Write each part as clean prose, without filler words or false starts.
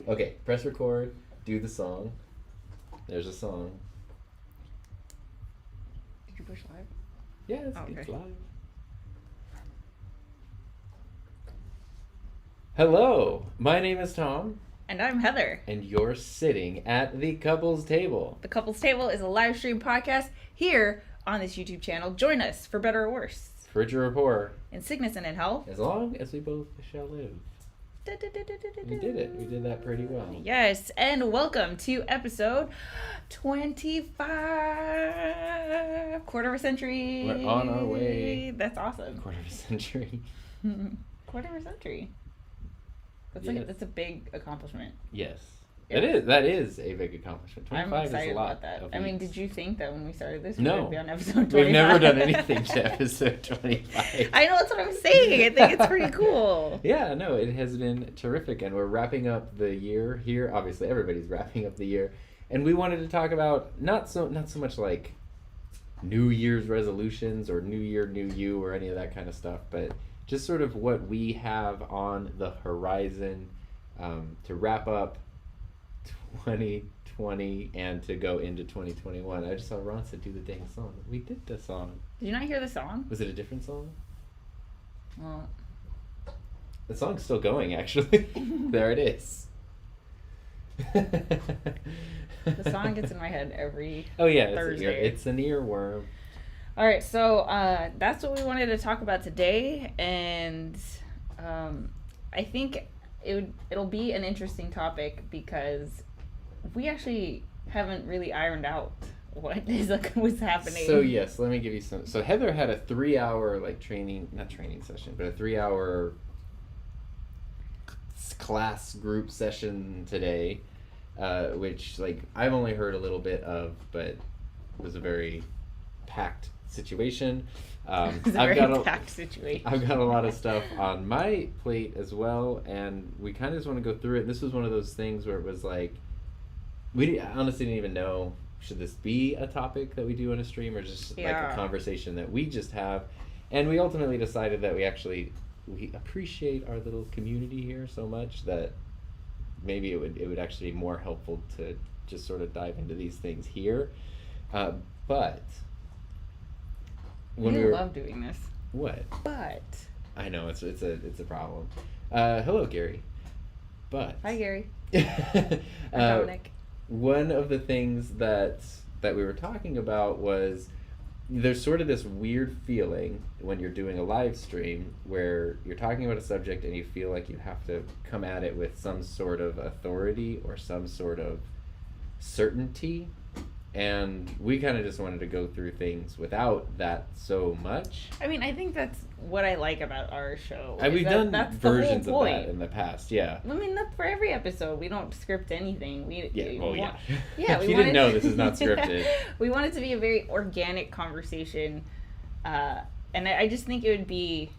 Okay, press record, do the song. There's a song. Did you push live? Yeah, it's Okay. live. Hello, my name is Tom, And I'm Heather. and you're sitting at the couples table. The Couples Table is a live stream podcast here on this YouTube channel. Join us for better or worse, For richer or poorer, in sickness and in health. as long as we both shall live. We did it. We did that pretty well. Yes, and welcome to episode 25. Quarter of a century. We're on our way. That's awesome. Quarter of a century. Quarter of a century. That's Yes. that's a big accomplishment. Yes. Yeah. That is a big accomplishment. 25 I'm excited is a lot about that. of I mean, weeks. did you think that when we started this, No. we would be on episode 25? We've never done anything to episode 25. I know, that's what I'm saying. I think it's pretty cool. Yeah, no, it has been terrific, and we're wrapping up the year here. Obviously, everybody's wrapping up the year, and we wanted to talk about not so much like New Year's resolutions or New Year, New You or any of that kind of stuff, but just sort of what we have on the horizon to wrap up 2020 and to go into 2021. I just saw Ron said do the dang song. We did the song. Did you not hear the song? Was it a different song? Well, The song's still going, actually. There it is. the song gets in my head every Oh yeah, Thursday. it's an earworm. All right, so that's what we wanted to talk about today, and I think it'll be an interesting topic because we actually haven't really ironed out what was happening. So yes, let me give you some. So Heather had a 3-hour not training session, but a 3-hour class group session today, which I've only heard a little bit of, but was a very packed situation. It's a very packed situation. I've got a lot of stuff on my plate as well, and we kind of just want to go through it. This was one of those things where it was like, we honestly didn't even know, should this be a topic that we do on a stream or just like a conversation that we just have? And we ultimately decided that we appreciate our little community here so much that maybe it would actually be more helpful to just sort of dive into these things here. But when we love doing this. What? But I know it's a problem. Hello, Gary. But hi, Gary. Dominic. One of the things that we were talking about was there's sort of this weird feeling when you're doing a live stream where you're talking about a subject and you feel like you have to come at it with some sort of authority or some sort of certainty. And we kind of just wanted to go through things without that so much. I mean, I think that's what I like about our show. We've done versions of that in the past, yeah. I mean, that's for every episode. We don't script anything. Yeah. If you didn't know, this is not scripted. We want it to be a very organic conversation. And I just think it would be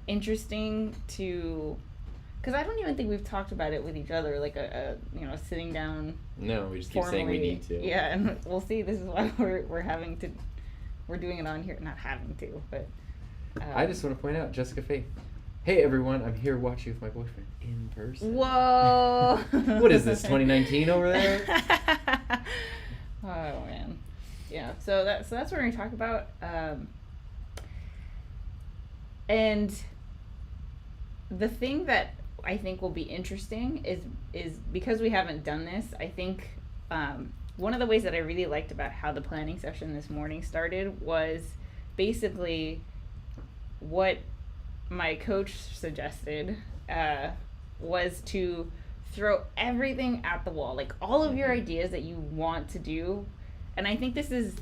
interesting to... Because I don't even think we've talked about it with each other, like sitting down. No, we just keep saying we need to. Yeah, and we'll see. This is why we're doing it on here. Not having to, but. I just want to point out Jessica Faith. Hey everyone, I'm here watching with my boyfriend in person. Whoa! What is this, 2019 over there? Oh man, yeah. So that's what we're gonna talk about, and the thing that I think will be interesting is because we haven't done this, I think one of the ways that I really liked about how the planning session this morning started was basically what my coach suggested was to throw everything at the wall, like all of your ideas that you want to do. And I think this is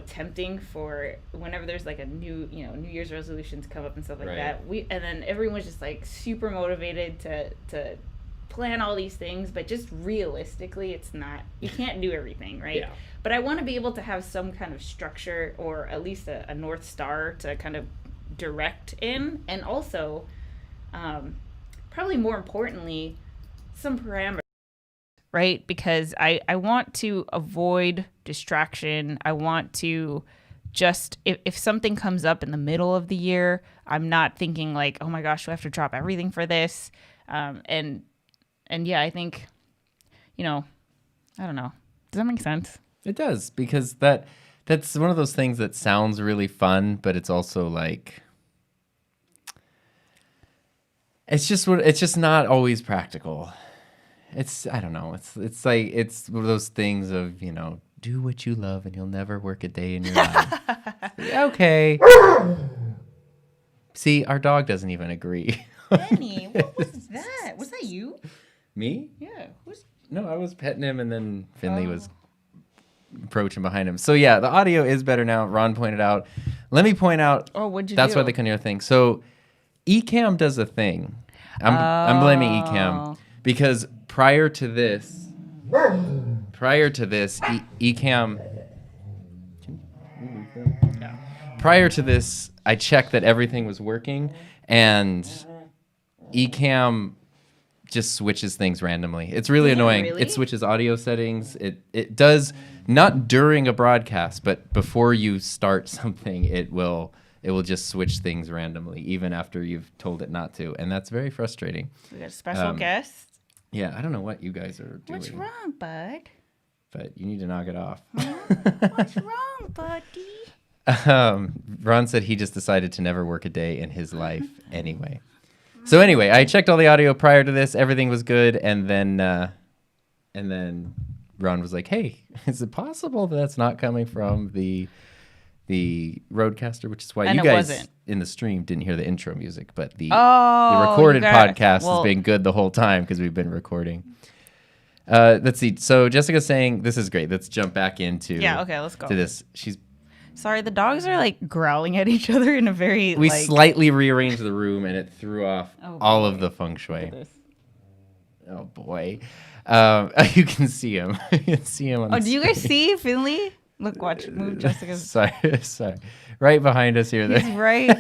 tempting for whenever there's like a new Year's resolutions come up and stuff like that. And then everyone's just like super motivated to plan all these things, but just realistically, it's not, you can't do everything, right? Yeah. But I want to be able to have some kind of structure or at least a North Star to kind of direct in, and also, probably more importantly, some parameters. Right? Because I want to avoid distraction. I want to just, if something comes up in the middle of the year, I'm not thinking like, oh my gosh, do I have to drop everything for this? And yeah, I think, I don't know. Does that make sense? It does, because that's one of those things that sounds really fun, but it's also like it's just not always practical. I don't know. It's like it's one of those things of, do what you love and you'll never work a day in your life. Okay. See, our dog doesn't even agree. Benny, what was that? Was that you? Me? Yeah. No, I was petting him, and then Finley was approaching behind him. So yeah, the audio is better now. Ron pointed out. Let me point out. Oh, what'd you do? That's why they couldn't hear a thing. So Ecamm does a thing. I'm blaming Ecamm because prior to this, Ecamm. Prior to this, I checked that everything was working, and Ecamm just switches things randomly. It's really annoying. Really? It switches audio settings. It does not during a broadcast, but before you start something, it will just switch things randomly, even after you've told it not to, and that's very frustrating. We got a special guest. Yeah, I don't know what you guys are doing. What's wrong, bud? But you need to knock it off. What's wrong, buddy? Ron said he just decided to never work a day in his life anyway. So anyway, I checked all the audio prior to this. Everything was good. And then Ron was like, hey, is it possible that that's not coming from the Rodecaster? Which is why And you it guys wasn't. in the stream didn't hear the intro music. But the Oh, recorded you got- podcast well- has been good the whole time because we've been recording. Let's see. So Jessica's saying, this is great. Let's jump back into Yeah, okay, let's go. to this. Sorry, the dogs are like growling at each other in a very We like... slightly rearranged the room, and it threw off all boy. of the feng shui. Look at this. Oh boy, you can see him. You can see him. On Oh, the do you guys screen. see Finley? Look, watch, move Jessica's. sorry, right behind us here. He's right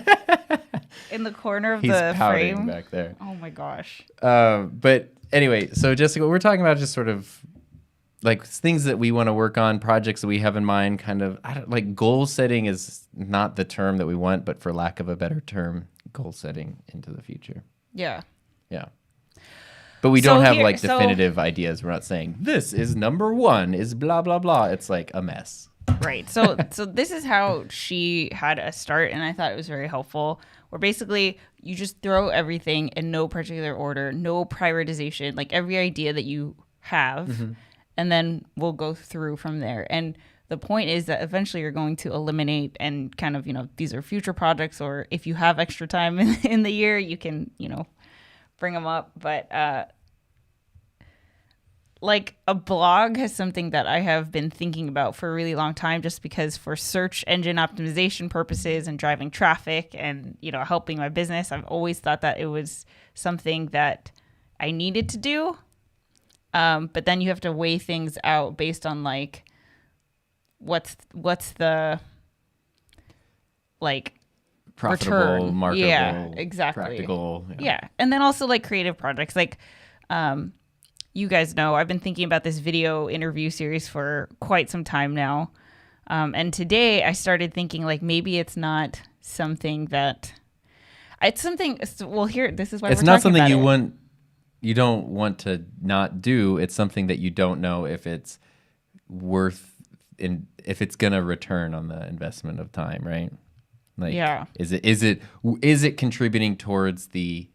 in the corner of He's the pouting frame. back there. Oh my gosh. But anyway, so Jessica, we're talking about just sort of like things that we want to work on, projects that we have in mind. Kind of like goal setting is not the term that we want, but for lack of a better term, goal setting into the future. Yeah. Yeah. But we So don't have here- like so- definitive ideas. We're not saying this is number one is blah, blah, blah. It's like a mess. Right. So this is how she had us start, and I thought it was very helpful. Where basically you just throw everything in no particular order, no prioritization, like every idea that you have, and then we'll go through from there. And the point is that eventually you're going to eliminate and kind of, these are future projects, or if you have extra time in the year, you can, bring them up. But like a blog has something that I have been thinking about for a really long time, just because for search engine optimization purposes and driving traffic and, helping my business, I've always thought that it was something that I needed to do. But then you have to weigh things out based on like, what's the like Profitable, return. marketable, Yeah, exactly. practical. Yeah. And then also like creative projects. Like, you guys know, I've been thinking about this video interview series for quite some time now. And today I started thinking like, maybe it's not something that it's something. Well, here, this is why It's we're not talking something about you don't want to not do. It's something that you don't know if it's if it's going to return on the investment of time, right? Like, Yeah. Is it contributing towards the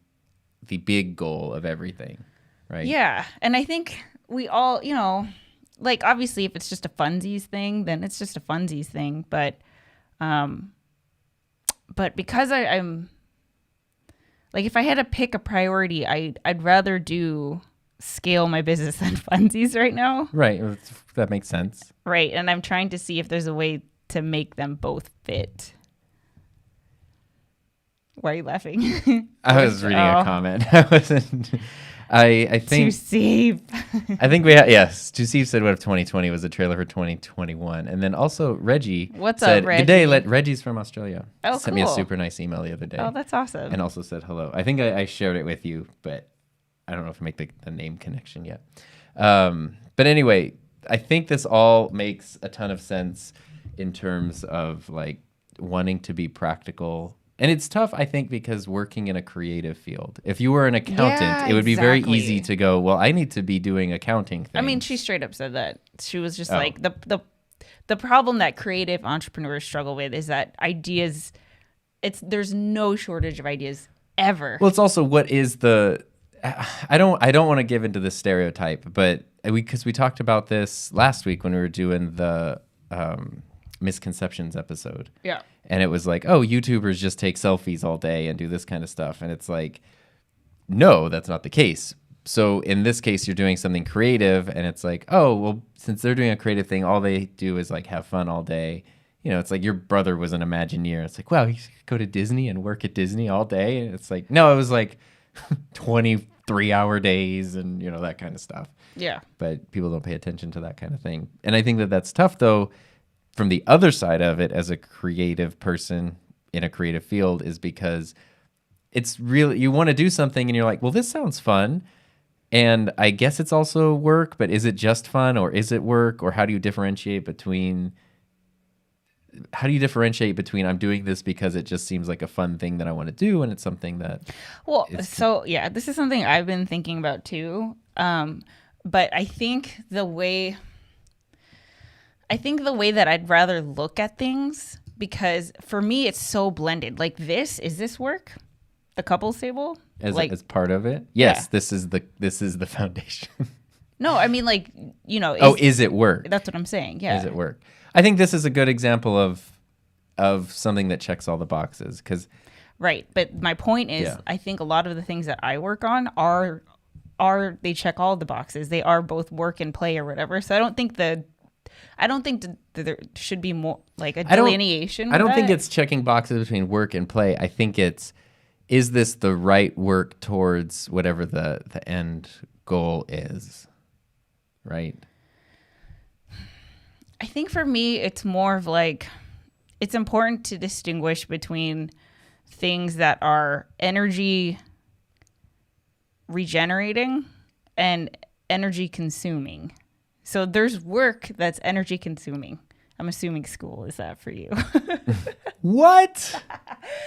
big goal of everything, right? Yeah. And I think we all, like obviously if it's just a funsies thing, then it's just a funsies thing. But because I'm like, if I had to pick a priority, I'd rather do scale my business than funsies right now. Right. That makes sense. Right. And I'm trying to see if there's a way to make them both fit. Why are you laughing? I was reading a comment. I wasn't. I think. Too safe. I think we had, yes. Steve said, "What if 2020 was a trailer for 2021?" And then also Reggie What's said, up, Reggie? "Good day." Reggie's from Australia. Oh, Sent me a cool. super nice email the other day. Oh, that's awesome. And also said hello. I think I shared it with you, but I don't know if I make the name connection yet. But anyway, I think this all makes a ton of sense in terms of like wanting to be practical And it's tough, I think, because working in a creative field. If you were an accountant, it would be very easy to go, well, I need to be doing accounting things. I mean, she straight up said that. She was just like, the problem that creative entrepreneurs struggle with is that ideas, there's no shortage of ideas ever. Well, it's also what is the, I don't want to give into this stereotype, but because we talked about this last week when we were doing the misconceptions episode. Yeah. And it was like, oh, YouTubers just take selfies all day and do this kind of stuff. And it's like, no, that's not the case. So in this case, you're doing something creative, and it's like, oh, well, since they're doing a creative thing, all they do is like have fun all day. You know, it's like your brother was an Imagineer. It's like, wow, you go to Disney and work at Disney all day. And it's like, no, it was like 23-hour days and, you know, that kind of stuff. Yeah. But people don't pay attention to that kind of thing. And I think that that's tough, though, from the other side of it as a creative person in a creative field, is because it's really, you want to do something and you're like, well, this sounds fun. And I guess it's also work, but is it just fun or is it work? Or how do you differentiate between I'm doing this because it just seems like a fun thing that I want to do, and it's something that... Well, so yeah, this is something I've been thinking about too. But I think the way that I'd rather look at things, because for me it's so blended. Like is this work? The couples table? As part of it? Yes, yeah. This is the foundation. No, I mean, like, you know. Is it work? That's what I'm saying, yeah. Is it work? I think this is a good example of something that checks all the boxes. Right, but my point is, I think a lot of the things that I work on are they check all the boxes. They are both work and play or whatever. So I don't think that there should be more like a delineation. I don't think it's checking boxes between work and play. I think it's, is this the right work towards whatever the end goal is, right? I think for me, it's more of like, it's important to distinguish between things that are energy regenerating and energy consuming. So there's work that's energy consuming. I'm assuming school is that for you. What?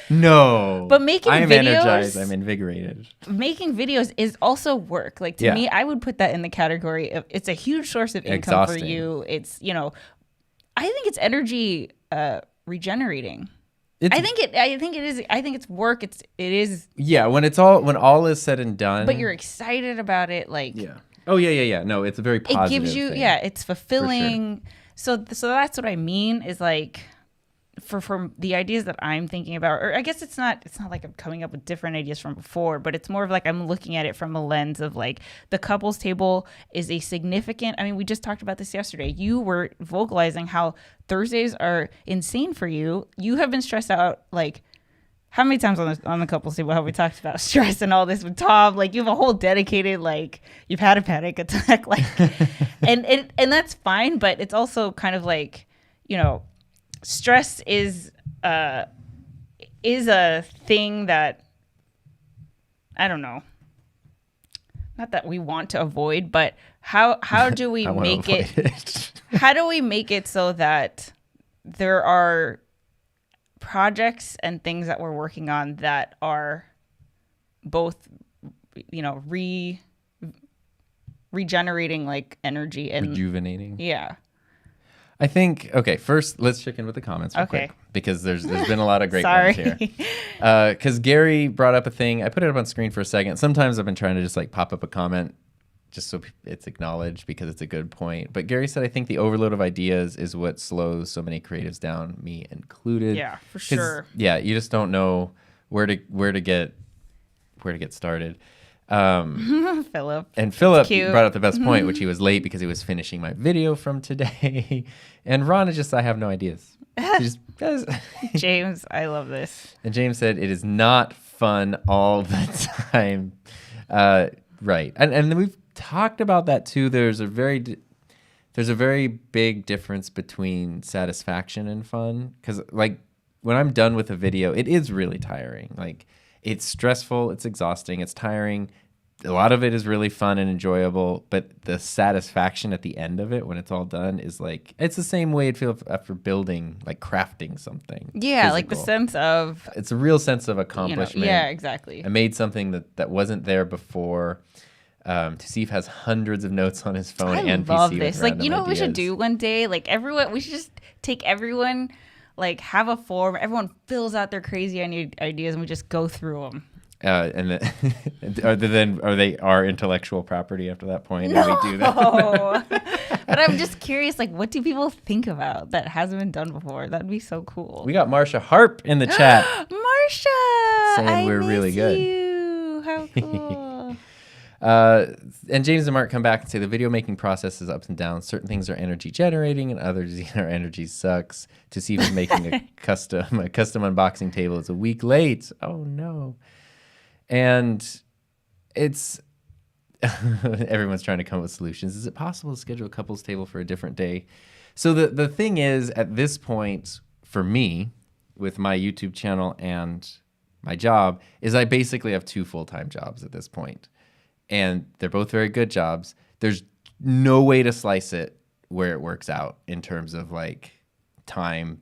No. But making I'm videos, energized. I'm invigorated. Making videos is also work. Like to me, I would put that in the category of, it's a huge source of income for you. It's, you know, I think it's energy regenerating. I think it is. I think it's work. It is. Yeah. When all is said and done. But you're excited about it. Like. Yeah. Oh yeah. No, it's a very positive. It gives you. Thing. Yeah. It's fulfilling. So that's what I mean is like, for the ideas that I'm thinking about, or I guess it's not like I'm coming up with different ideas from before, but it's more of like I'm looking at it from a lens of like the couples table is a significant, I mean, we just talked about this yesterday. You were vocalizing how Thursdays are insane for you. You have been stressed out. Like, how many times on the couples table have we talked about stress and all this with Tom? Like, you have a whole dedicated, like, you've had a panic attack, like, and that's fine, but it's also kind of like, you know, stress is a thing that, I don't know, not that we want to avoid, but how do we make it how do we make it so that there are projects and things that we're working on that are both, you know, regenerating like energy and rejuvenating. Yeah. I think, okay, first let's check in with the comments real quick, because there's been a lot of great ones here. Because Gary brought up a thing. I put it up on screen for a second. Sometimes I've been trying to just like pop up a comment just so it's acknowledged because it's a good point. But Gary said, I think the overload of ideas is what slows so many creatives down, me included. Yeah, for sure. Yeah, you just don't know where to get started. Philip. And Philip brought up the best point, which he was late because he was finishing my video from today. And Ron is just, I have no ideas. James, I love this. And James said, it is not fun all the time. Right. And we've talked about that too. There's a very big difference between satisfaction and fun. Because like when I'm done with a video, it is really tiring. Like, it's stressful, it's exhausting, it's tiring. a lot of it is really fun and enjoyable, but the satisfaction at the end of it when it's all done is like, it's the same way it feels after building, like crafting something. Yeah, physical. like the sense of, it's a real sense of accomplishment. yeah, exactly. I made something that wasn't there before. Steve has hundreds of notes on his phone and PC. I love this. with Like, random you know what we should ideas. do one day? Like, we should just take everyone, like, have a form. Everyone fills out their crazy ideas, and we just go through them. And are they our intellectual property after that point? No. And we do that. But I'm just curious, like, what do people think about that hasn't been done before? That'd be so cool. We got Marsha Harp in the chat. Marsha! Saying I we're miss really good. You. How cool. And James and Mark come back and say the video making process is ups and downs. Certain things are energy generating and others our energy sucks. To see if making a custom unboxing table is a week late. Oh no. And it's everyone's trying to come up with solutions. Is it possible to schedule a couples table for a different day? So the thing is, at this point, for me, with my YouTube channel and my job, is I basically have 2 full-time jobs at this point. And they're both very good jobs. There's no way to slice it where it works out in terms of like time.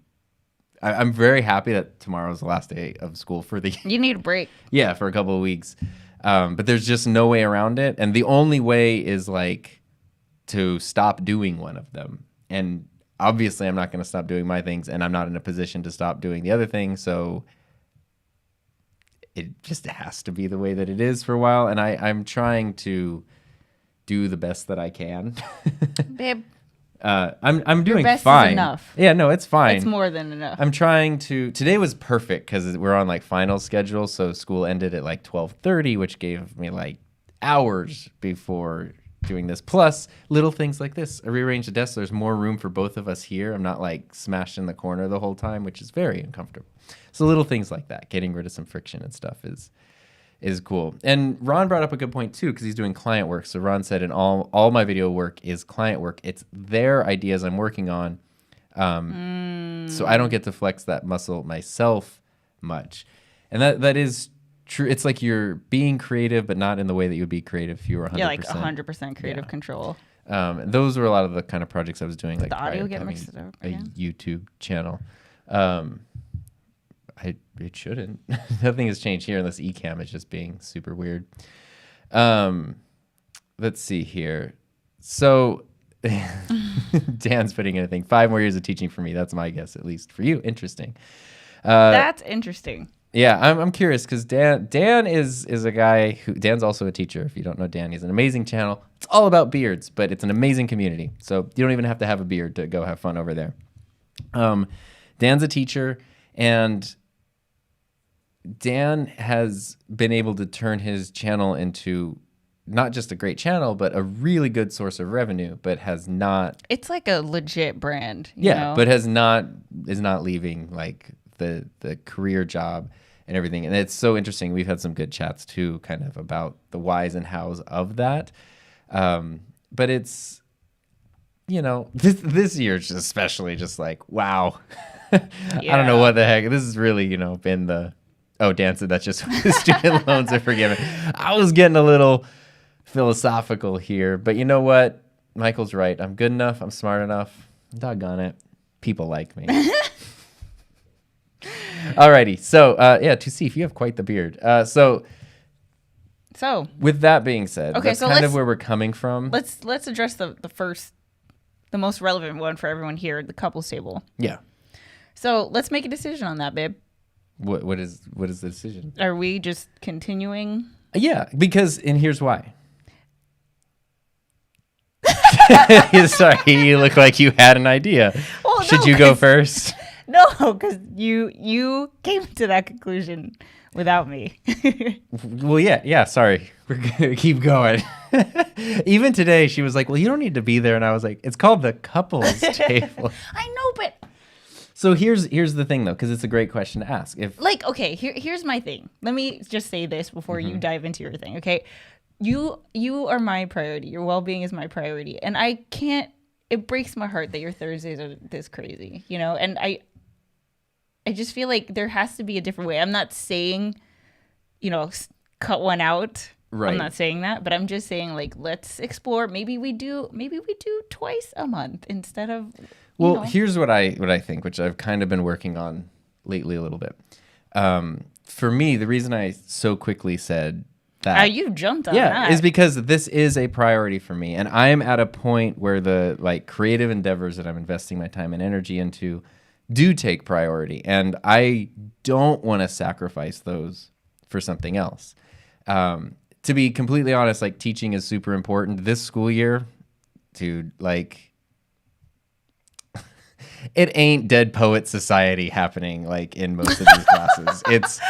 I'm very happy that tomorrow's the last day of school for the You need a break. yeah, for a couple of weeks. But there's just no way around it. And the only way is like to stop doing one of them. And obviously I'm not going to stop doing my things, and I'm not in a position to stop doing the other thing. So it just has to be the way that it is for a while. And I'm trying to do the best that I can. Babe, I'm doing best is fine. enough. Yeah, no, it's fine. it's more than enough. I'm trying to. Today was perfect because we're on like final schedule, so school ended at like 12:30, which gave me like hours before doing this. Plus little things like this. I rearranged the desk so there's more room for both of us here. I'm not like smashed in the corner the whole time, which is very uncomfortable. So little things like that, getting rid of some friction and stuff is cool. And Ron brought up a good point too, because he's doing client work. So Ron said, and all my video work is client work. It's their ideas I'm working on. So I don't get to flex that muscle myself much. And that is true. It's like you're being creative, but not in the way that you would be creative if you were 100%. Yeah, like 100% creative control. Those were a lot of the kind of projects I was doing. Like The audio get having mixed up a again? YouTube channel. It shouldn't. Nothing has changed here unless Ecamm is just being super weird. Let's see here. So Dan's putting in a thing. 5 more years of teaching for me. That's my guess, at least for you. Interesting. That's interesting. Yeah, I'm curious because Dan is a guy who Dan's also a teacher. If you don't know Dan, he's an amazing channel. It's all about beards, but it's an amazing community. So you don't even have to have a beard to go have fun over there. Dan's a teacher, and Dan has been able to turn his channel into not just a great channel, but a really good source of revenue, but has not. It's like a legit brand. You know? But is not leaving like the career job and everything. And it's so interesting. We've had some good chats too, kind of about the whys and hows of that. But it's, this year just especially just like, wow. I don't know what the heck. This has really, been the. Oh, Dan said that's just when the student loans are forgiven. I was getting a little philosophical here, but you know what? Michael's right. I'm good enough. I'm smart enough. Doggone it. People like me. Alrighty. So, Tusif, you have quite the beard. So with that being said, okay, that's so kind of where we're coming from. Let's address the most relevant one for everyone here, the couples table. Yeah. So let's make a decision on that, babe. What is the decision? Are we just continuing? Yeah, and here's why. Sorry, you look like you had an idea. Well, Should you go first? No, because you came to that conclusion without me. Well, yeah. Sorry, we're gonna keep going. Even today, she was like, "Well, you don't need to be there," and I was like, "It's called the couples table." I know, but. So here's the thing though, because it's a great question to ask. Here's my thing. Let me just say this before you dive into your thing, okay? You are my priority. Your well-being is my priority, and I can't. It breaks my heart that your Thursdays are this crazy, And I just feel like there has to be a different way. I'm not saying, cut one out Right. I'm not saying that, but I'm just saying, like, let's explore. Maybe we do twice a month instead of. Well, here's what I think, which I've kind of been working on lately a little bit. For me, the reason I so quickly said that you jumped on that is because this is a priority for me, and I am at a point where the like creative endeavors that I'm investing my time and energy into do take priority, and I don't want to sacrifice those for something else. To be completely honest, like teaching is super important. This school year, dude, like it ain't Dead Poet Society happening like in most of these classes.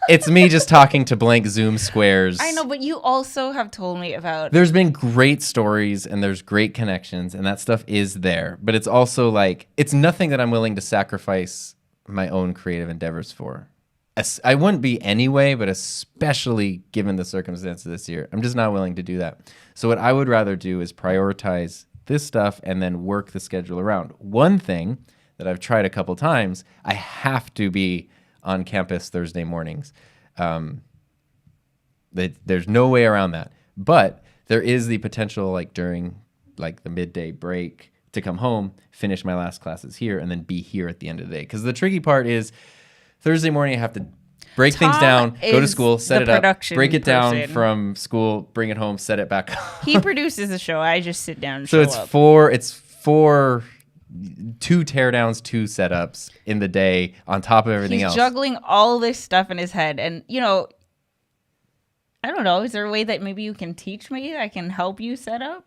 It's me just talking to blank Zoom squares. I know, but you also have told me about. There's been great stories and there's great connections and that stuff is there. But it's also like, it's nothing that I'm willing to sacrifice my own creative endeavors for. I wouldn't be anyway, but especially given the circumstances this year, I'm just not willing to do that. So what I would rather do is prioritize this stuff and then work the schedule around. One thing that I've tried a couple times, I have to be on campus Thursday mornings. There's no way around that. But there is the potential, like during like the midday break, to come home, finish my last classes here, and then be here at the end of the day. Because the tricky part is Thursday morning I have to break things down, go to school, set it up, break it down from school, bring it home, set it back up. He produces the show. I just sit down and so show up. It's four 2 teardowns, 2 setups in the day on top of everything else. He's juggling all this stuff in his head. And, I don't know. Is there a way that maybe you can teach me? I can help you set up?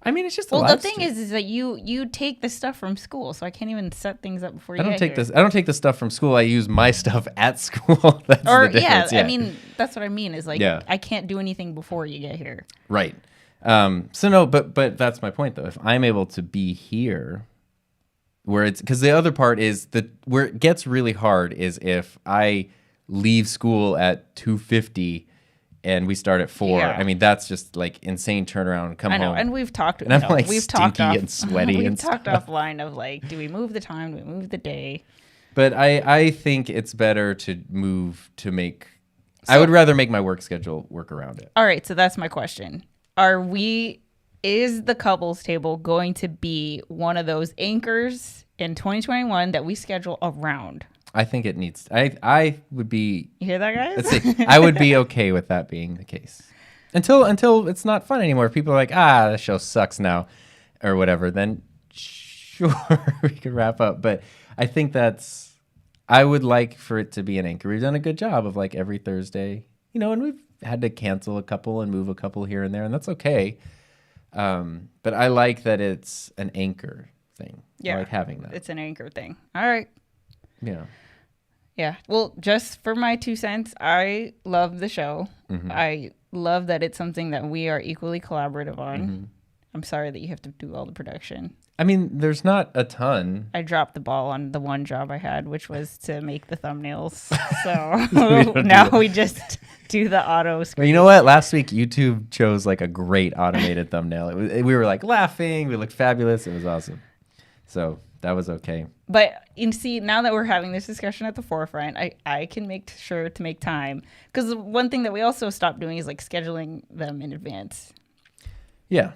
I mean, it's just the thing is that you take the stuff from school, so I can't even set things up before you get here. I don't take the stuff from school. I use my stuff at school. That's the difference. I mean, that's what I mean is like, I can't do anything before you get here. Right. So no, but that's my point though. If I'm able to be here, where it's, because the other part is that where it gets really hard is if I leave school at 2:50 and we start at 4. Yeah. I mean, that's just like insane turnaround. Come home. I know, and we've talked. And I'm like stinky and sweaty. We've talked offline of like, do we move the time? Do we move the day? But I think it's better to move to make. I would rather make my work schedule work around it. All right, so that's my question. Is the couples table going to be one of those anchors in 2021 that we schedule around? I think it needs. I would be. You hear that, guys? Let's see. I would be okay with that being the case until it's not fun anymore. People are like, the show sucks now, or whatever. Then sure, we could wrap up. But I think I would like for it to be an anchor. We've done a good job of like every Thursday, and we've had to cancel a couple and move a couple here and there, and that's okay. But I like that it's an anchor thing. Yeah, I like having that. It's an anchor thing. All right. Yeah. Yeah. Well, just for my 2 cents, I love the show. Mm-hmm. I love that it's something that we are equally collaborative on. Mm-hmm. I'm sorry that you have to do all the production. I mean, there's not a ton. I dropped the ball on the one job I had, which was to make the thumbnails. So now we just do the auto screen. Well, you know what? Last week, YouTube chose like a great automated thumbnail. We were like laughing. We looked fabulous. It was awesome. So that was okay. But you see, now that we're having this discussion at the forefront, I can make sure to make time. Because one thing that we also stopped doing is like scheduling them in advance. Yeah.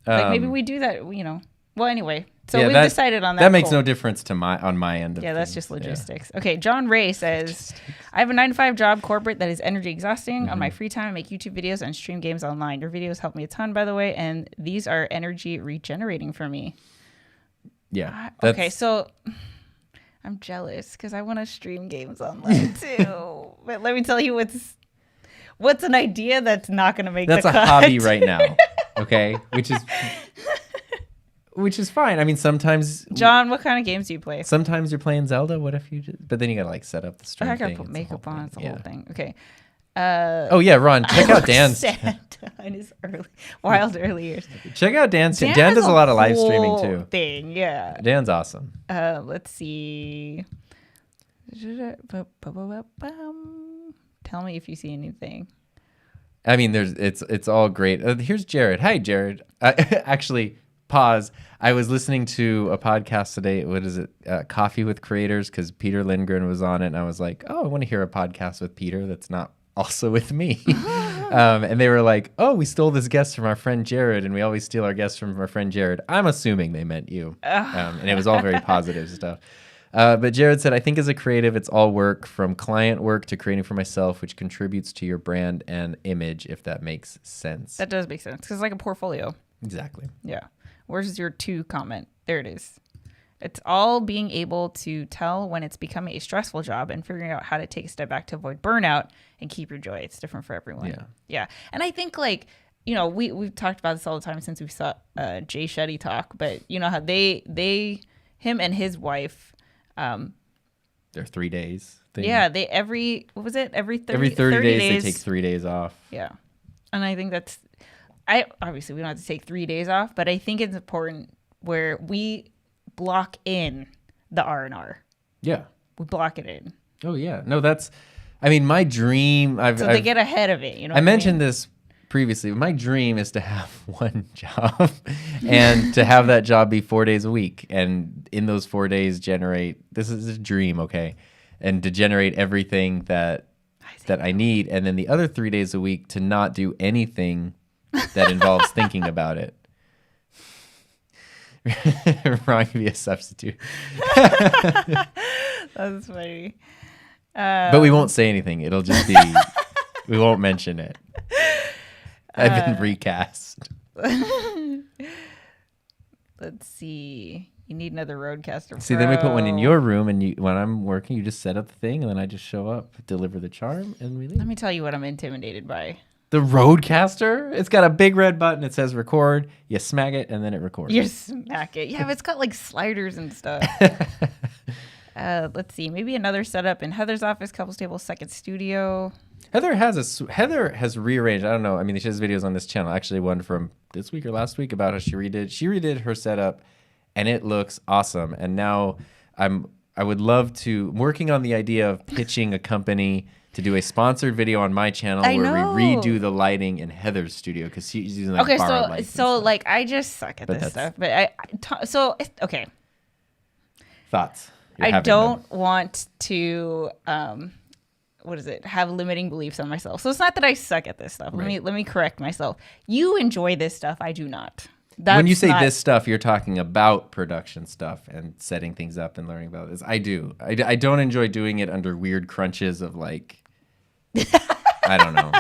Like maybe we do that, Well, anyway, so we've decided on that. That makes no difference to on my end of things. That's just logistics. Yeah. Okay, John Ray says, I have a 9-to-5 job corporate that is energy exhausting. Mm-hmm. On my free time, I make YouTube videos and stream games online. Your videos help me a ton, by the way, and these are energy regenerating for me. Yeah. Okay, so I'm jealous because I want to stream games online too. But let me tell you what's an idea that's not going to make the cut. That's a hobby right now, okay? Which is fine. I mean, sometimes... John, what kind of games do you play? Sometimes you're playing Zelda. What if you just... But then you got to like set up the stream thing. I got to put makeup on. It's the whole thing. Okay. Ron, check out Dan's. In his wild early years. Check out Dan's. Dan does a lot of live streaming too. Thing, yeah. Dan's awesome. Let's see. Tell me if you see anything. I mean, it's all great. Here's Jared. Hi, Jared. Actually, pause. I was listening to a podcast today. What is it? Coffee with Creators, because Peter Lindgren was on it, and I was like, I want to hear a podcast with Peter that's not also with me. And they were like, "Oh, we stole this guest from our friend Jared, and we always steal our guests from our friend Jared." I'm assuming they meant you, and it was all very positive stuff. But Jared said, "I think as a creative, it's all work, from client work to creating for myself, which contributes to your brand and image, if that makes sense." That does make sense, because it's like a portfolio. Exactly. Yeah. Where's your 2 comment? There it is. It's all being able to tell when it's becoming a stressful job and figuring out how to take a step back to avoid burnout and keep your joy. It's different for everyone. Yeah. Yeah. And I think, like, you know, we've talked about this all the time since we saw Jay Shetty talk, but you know how him and his wife, Their 3 days thing. yeah, every 30 every 30 days they take 3 days off. Yeah. And I think obviously we don't have to take 3 days off, but I think it's important where we block in the R&R. Yeah. We block it in. Oh yeah. No, my dream. They get ahead of it. You know. I mentioned this previously. My dream is to have one job, and to have that job be 4 days a week, and in those 4 days generate. This is a dream, okay, and to generate everything that I need, and then the other 3 days a week to not do anything that involves thinking about it. Ron can be a substitute. That's funny. But we won't say anything. It'll just be, we won't mention it. I've been recast. Let's see. You need another Roadcaster. See, then we put one in your room, and when I'm working, you just set up the thing, and then I just show up, deliver the charm, and we leave. Let me tell you what I'm intimidated by. The Roadcaster? It's got a big red button. It says record. You smack it, and then it records. You smack it. Yeah, but it's got like sliders and stuff. Let's see. Maybe another setup in Heather's office, couples table, second studio. Heather has rearranged. I don't know. I mean, she has videos on this channel. Actually, one from this week or last week about how she redid her setup, and it looks awesome. And now I'm working on the idea of pitching a company to do a sponsored video on my channel where we redo the lighting in Heather's studio, because she's using like borrowed lights. So like I just suck at this stuff. But okay. Thoughts? I don't want to have limiting beliefs on myself. So it's not that I suck at this stuff. Right. Let me correct myself. You enjoy this stuff. I do not. When you say this stuff, you're talking about production stuff and setting things up and learning about this. I do. I don't enjoy doing it under weird crunches of like, I don't know,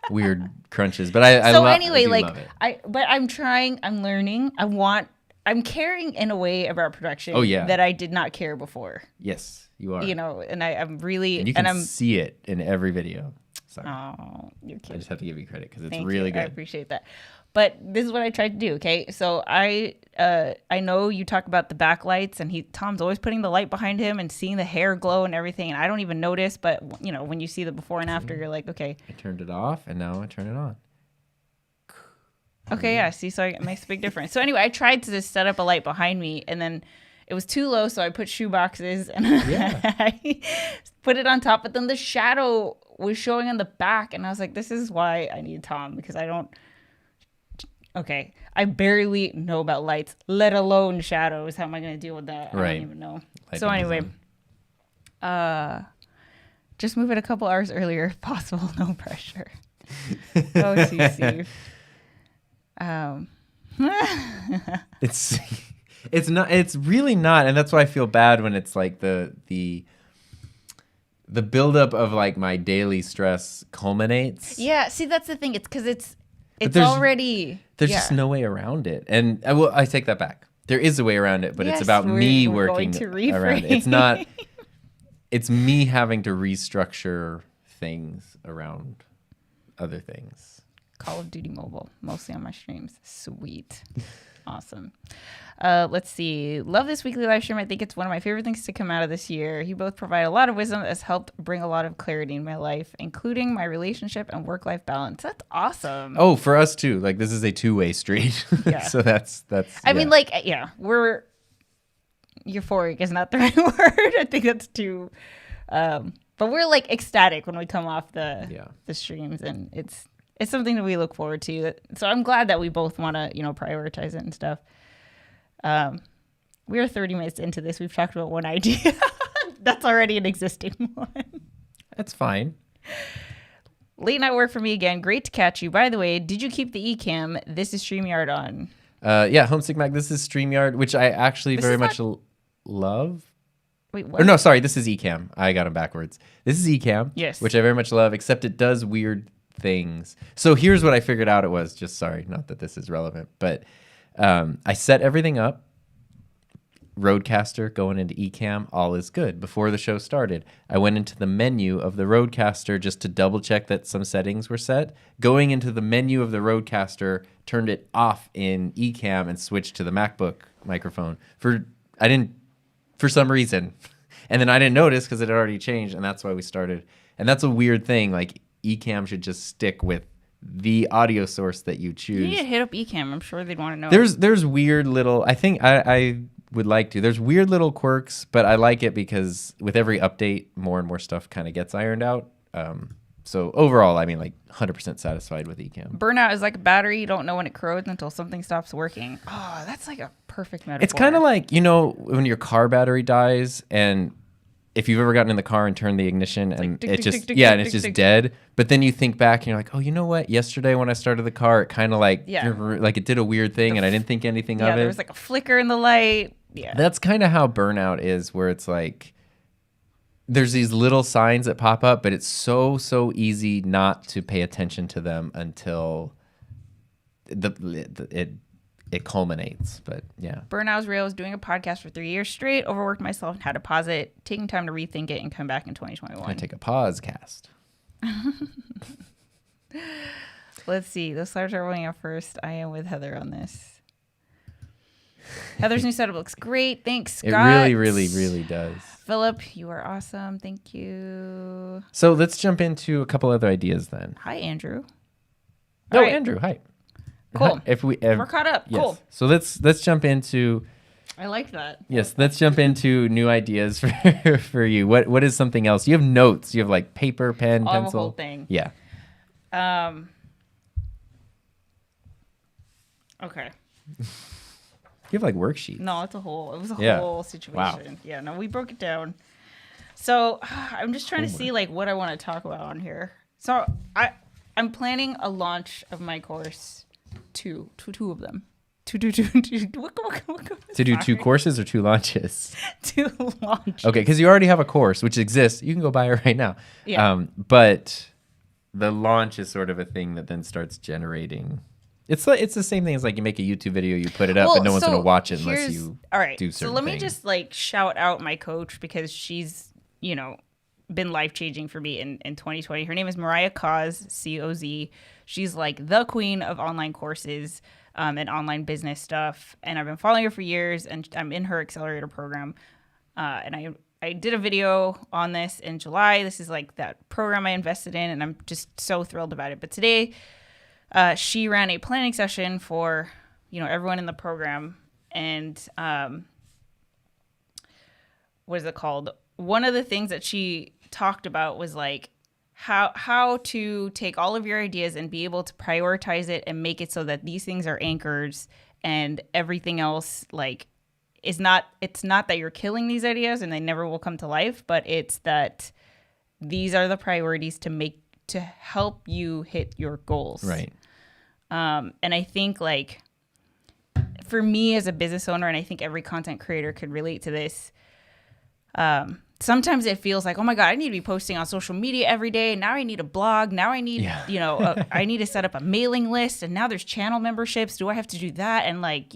weird crunches. But I love it. But I'm trying. I'm learning. I'm caring in a way about production that I did not care before. Yes, you are. You know, and I'm really... And you can see it in every video. Sorry. Oh, you're cute. I just have to give you credit because it's Thank really you. good. I appreciate that. But this is what I tried to do, okay? So I know you talk about the backlights, and Tom's always putting the light behind him and seeing the hair glow and everything, and I don't even notice, but, you know, when you see the before and after, you're like, okay. I turned it off, and now I turn it on. Okay, yeah, see, so it makes a big difference. So anyway, I tried to just set up a light behind me, and then it was too low, so I put shoe boxes, and I put it on top, but then the shadow was showing on the back, and I was like, this is why I need Tom, because I barely know about lights, let alone shadows. How am I going to deal with that? Right. I don't even know. So anyway, just move it a couple hours earlier if possible. No pressure. Go to Steve. It's really not, and that's why I feel bad when it's like the buildup of like my daily stress culminates. Yeah, see, that's the thing. It's because it's already... There's just no way around it. And I take that back. There is a way around it, but it's about me working around it. It's not... It's me having to restructure things around other things. Call of Duty Mobile, mostly on my streams. Sweet. Awesome. Let's see. Love this weekly live stream. I think it's one of my favorite things to come out of this year. You both provide a lot of wisdom that has helped bring a lot of clarity in my life, including my relationship and work-life balance. That's awesome. Oh, for us too. Like, this is a two-way street. Yeah. So that's. I mean, like, yeah, we're euphoric is not the right word. I think that's too. But we're like ecstatic when we come off the streams, and it's something that we look forward to. So I'm glad that we both want to, prioritize it and stuff. We are 30 minutes into this. We've talked about one idea. That's already an existing one. That's fine. Late night work for me again. Great to catch you. By the way, did you keep the eCam? This is StreamYard on. Yeah, Homesick Mac. This is StreamYard, which I actually very much love. Wait, what? Or no, sorry, this is eCam. I got them backwards. This is eCam, yes, which I very much love, except it does weird things. So here's what I figured out it was. Just sorry, not that this is relevant, but I set everything up. Roadcaster going into eCam, all is good. Before the show started, I went into the menu of the Roadcaster just to double check that some settings were set. Going into the menu of the Roadcaster, turned it off in eCam and switched to the MacBook microphone for some reason. And then I didn't notice because it had already changed, and that's why we started. And that's a weird thing. Like, eCam should just stick with the audio source that you choose. You need to hit up eCam. I'm sure they'd want to know. There's weird little, I think I would like to. There's weird little quirks, but I like it because with every update, more and more stuff kind of gets ironed out. So overall, I mean, like 100% satisfied with eCam. Burnout is like a battery. You don't know when it corrodes until something stops working. Oh, that's like a perfect metaphor. It's kind of like, you know, when your car battery dies, and if you've ever gotten in the car and turned the ignition and it's just dead, but then you think back and you're like, oh, you know what? Yesterday when I started the car, it kind of like it did a weird thing and I didn't think anything of it. Yeah, there was like a flicker in the light. Yeah. That's kind of how burnout is, where it's like there's these little signs that pop up, but it's so easy not to pay attention to them until it culminates. But yeah. Burnouts real. I was doing a podcast for 3 years straight, overworked myself and had to pause it, taking time to rethink it and come back in 2021. I take a pause cast. Let's see. Those stars are rolling out first. I am with Heather on this. Heather's new setup looks great. Thanks, Scott. It really does. Philip, you are awesome. Thank you. So let's jump into a couple other ideas then. Hi, Andrew. No, right. Andrew, hi. Cool. We're caught up. Yes. Cool. So let's jump into. I like that. Yes, let's jump into new ideas for you. What is something else? You have notes. You have like paper, pen, pencil. The whole thing. Yeah. Okay. You have like worksheets. No, it was a whole situation. Wow. Yeah, no, we broke it down. So I'm just trying to see like what I want to talk about on here. So I'm planning a launch of my course, two of them. To do two courses or 2 launches? 2 launches. Okay, because you already have a course which exists. You can go buy it right now. Yeah. But the launch is sort of a thing that then starts generating. It's the same thing as like you make a YouTube video, you put it up, and no one's gonna watch it unless you do certain So let me things. just like shout out my coach because she's been life changing for me in 2020. Her name is Mariah Coz, COZ. She's like the queen of online courses and online business stuff, and I've been following her for years, and I'm in her accelerator program. And I did a video on this in July. This is like that program I invested in, and I'm just so thrilled about it. But today, she ran a planning session for, everyone in the program. And what is it called? One of the things that she talked about was like how to take all of your ideas and be able to prioritize it and make it so that these things are anchors and everything else like it's not that you're killing these ideas and they never will come to life, but it's that these are the priorities to help you hit your goals. Right. And I think like for me as a business owner, and I think every content creator could relate to this, sometimes it feels like, oh my God, I need to be posting on social media every day. Now I need a blog. Now I need, I need to set up a mailing list. And now there's channel memberships. Do I have to do that? And like,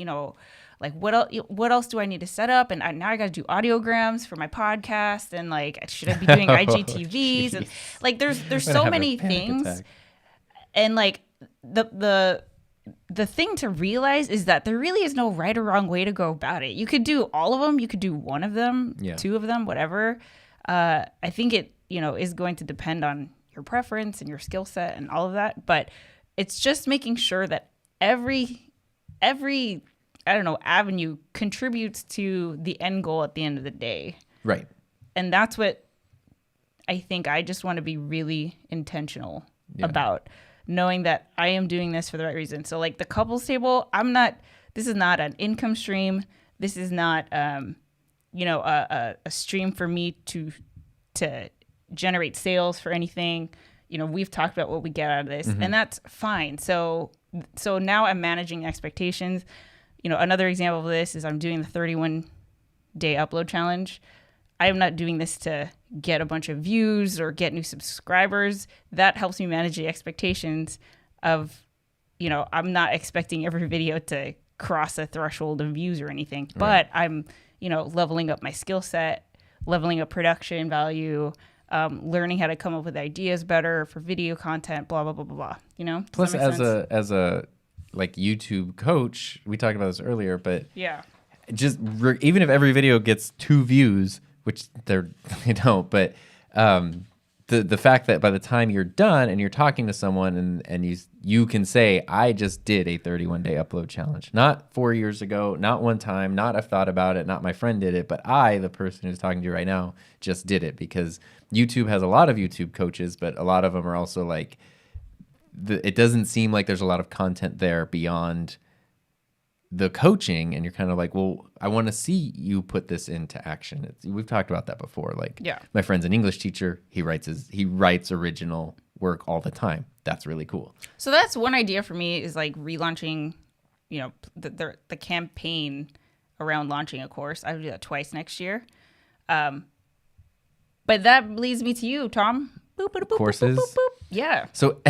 what else do I need to set up? And now I got to do audiograms for my podcast. And like, should I be doing IGTVs? And like, there's so many things. Attack. And like the thing to realize is that there really is no right or wrong way to go about it. You could do all of them. You could do one of them, 2 of them, whatever. I think it, is going to depend on your preference and your skill set and all of that. But it's just making sure that every avenue contributes to the end goal at the end of the day. Right. And that's what I think I just want to be really intentional about. Knowing that I am doing this for the right reason. So like the couples table, this is not an income stream. This is not, a stream for me to generate sales for anything. we've talked about what we get out of this, and that's fine. So now I'm managing expectations. Another example of this is I'm doing the 31-day upload challenge. I am not doing this to get a bunch of views or get new subscribers. That helps me manage the expectations of, I'm not expecting every video to cross a threshold of views or anything, but I'm, leveling up my skill set, leveling up production value, learning how to come up with ideas better for video content, blah, blah, blah, blah, blah. Plus, as a like YouTube coach, we talked about this earlier, but just even if every video gets 2 views, which they don't, but the fact that by the time you're done and you're talking to someone and you can say, I just did a 31-day upload challenge, not 4 years ago, not one time, not I've thought about it, not my friend did it, but I, the person who's talking to you right now, just did it. Because YouTube has a lot of YouTube coaches, but a lot of them are also like, it doesn't seem like there's a lot of content there beyond the coaching, and you're kind of like, well, I want to see you put this into action. We've talked about that before. Like, my friend's an English teacher. He writes original work all the time. That's really cool. So that's one idea for me, is like relaunching, the campaign around launching a course. I would do that twice next year. But that leads me to you, Tom. Boop, boop, boop, courses. Boop, boop, boop, boop. Yeah. So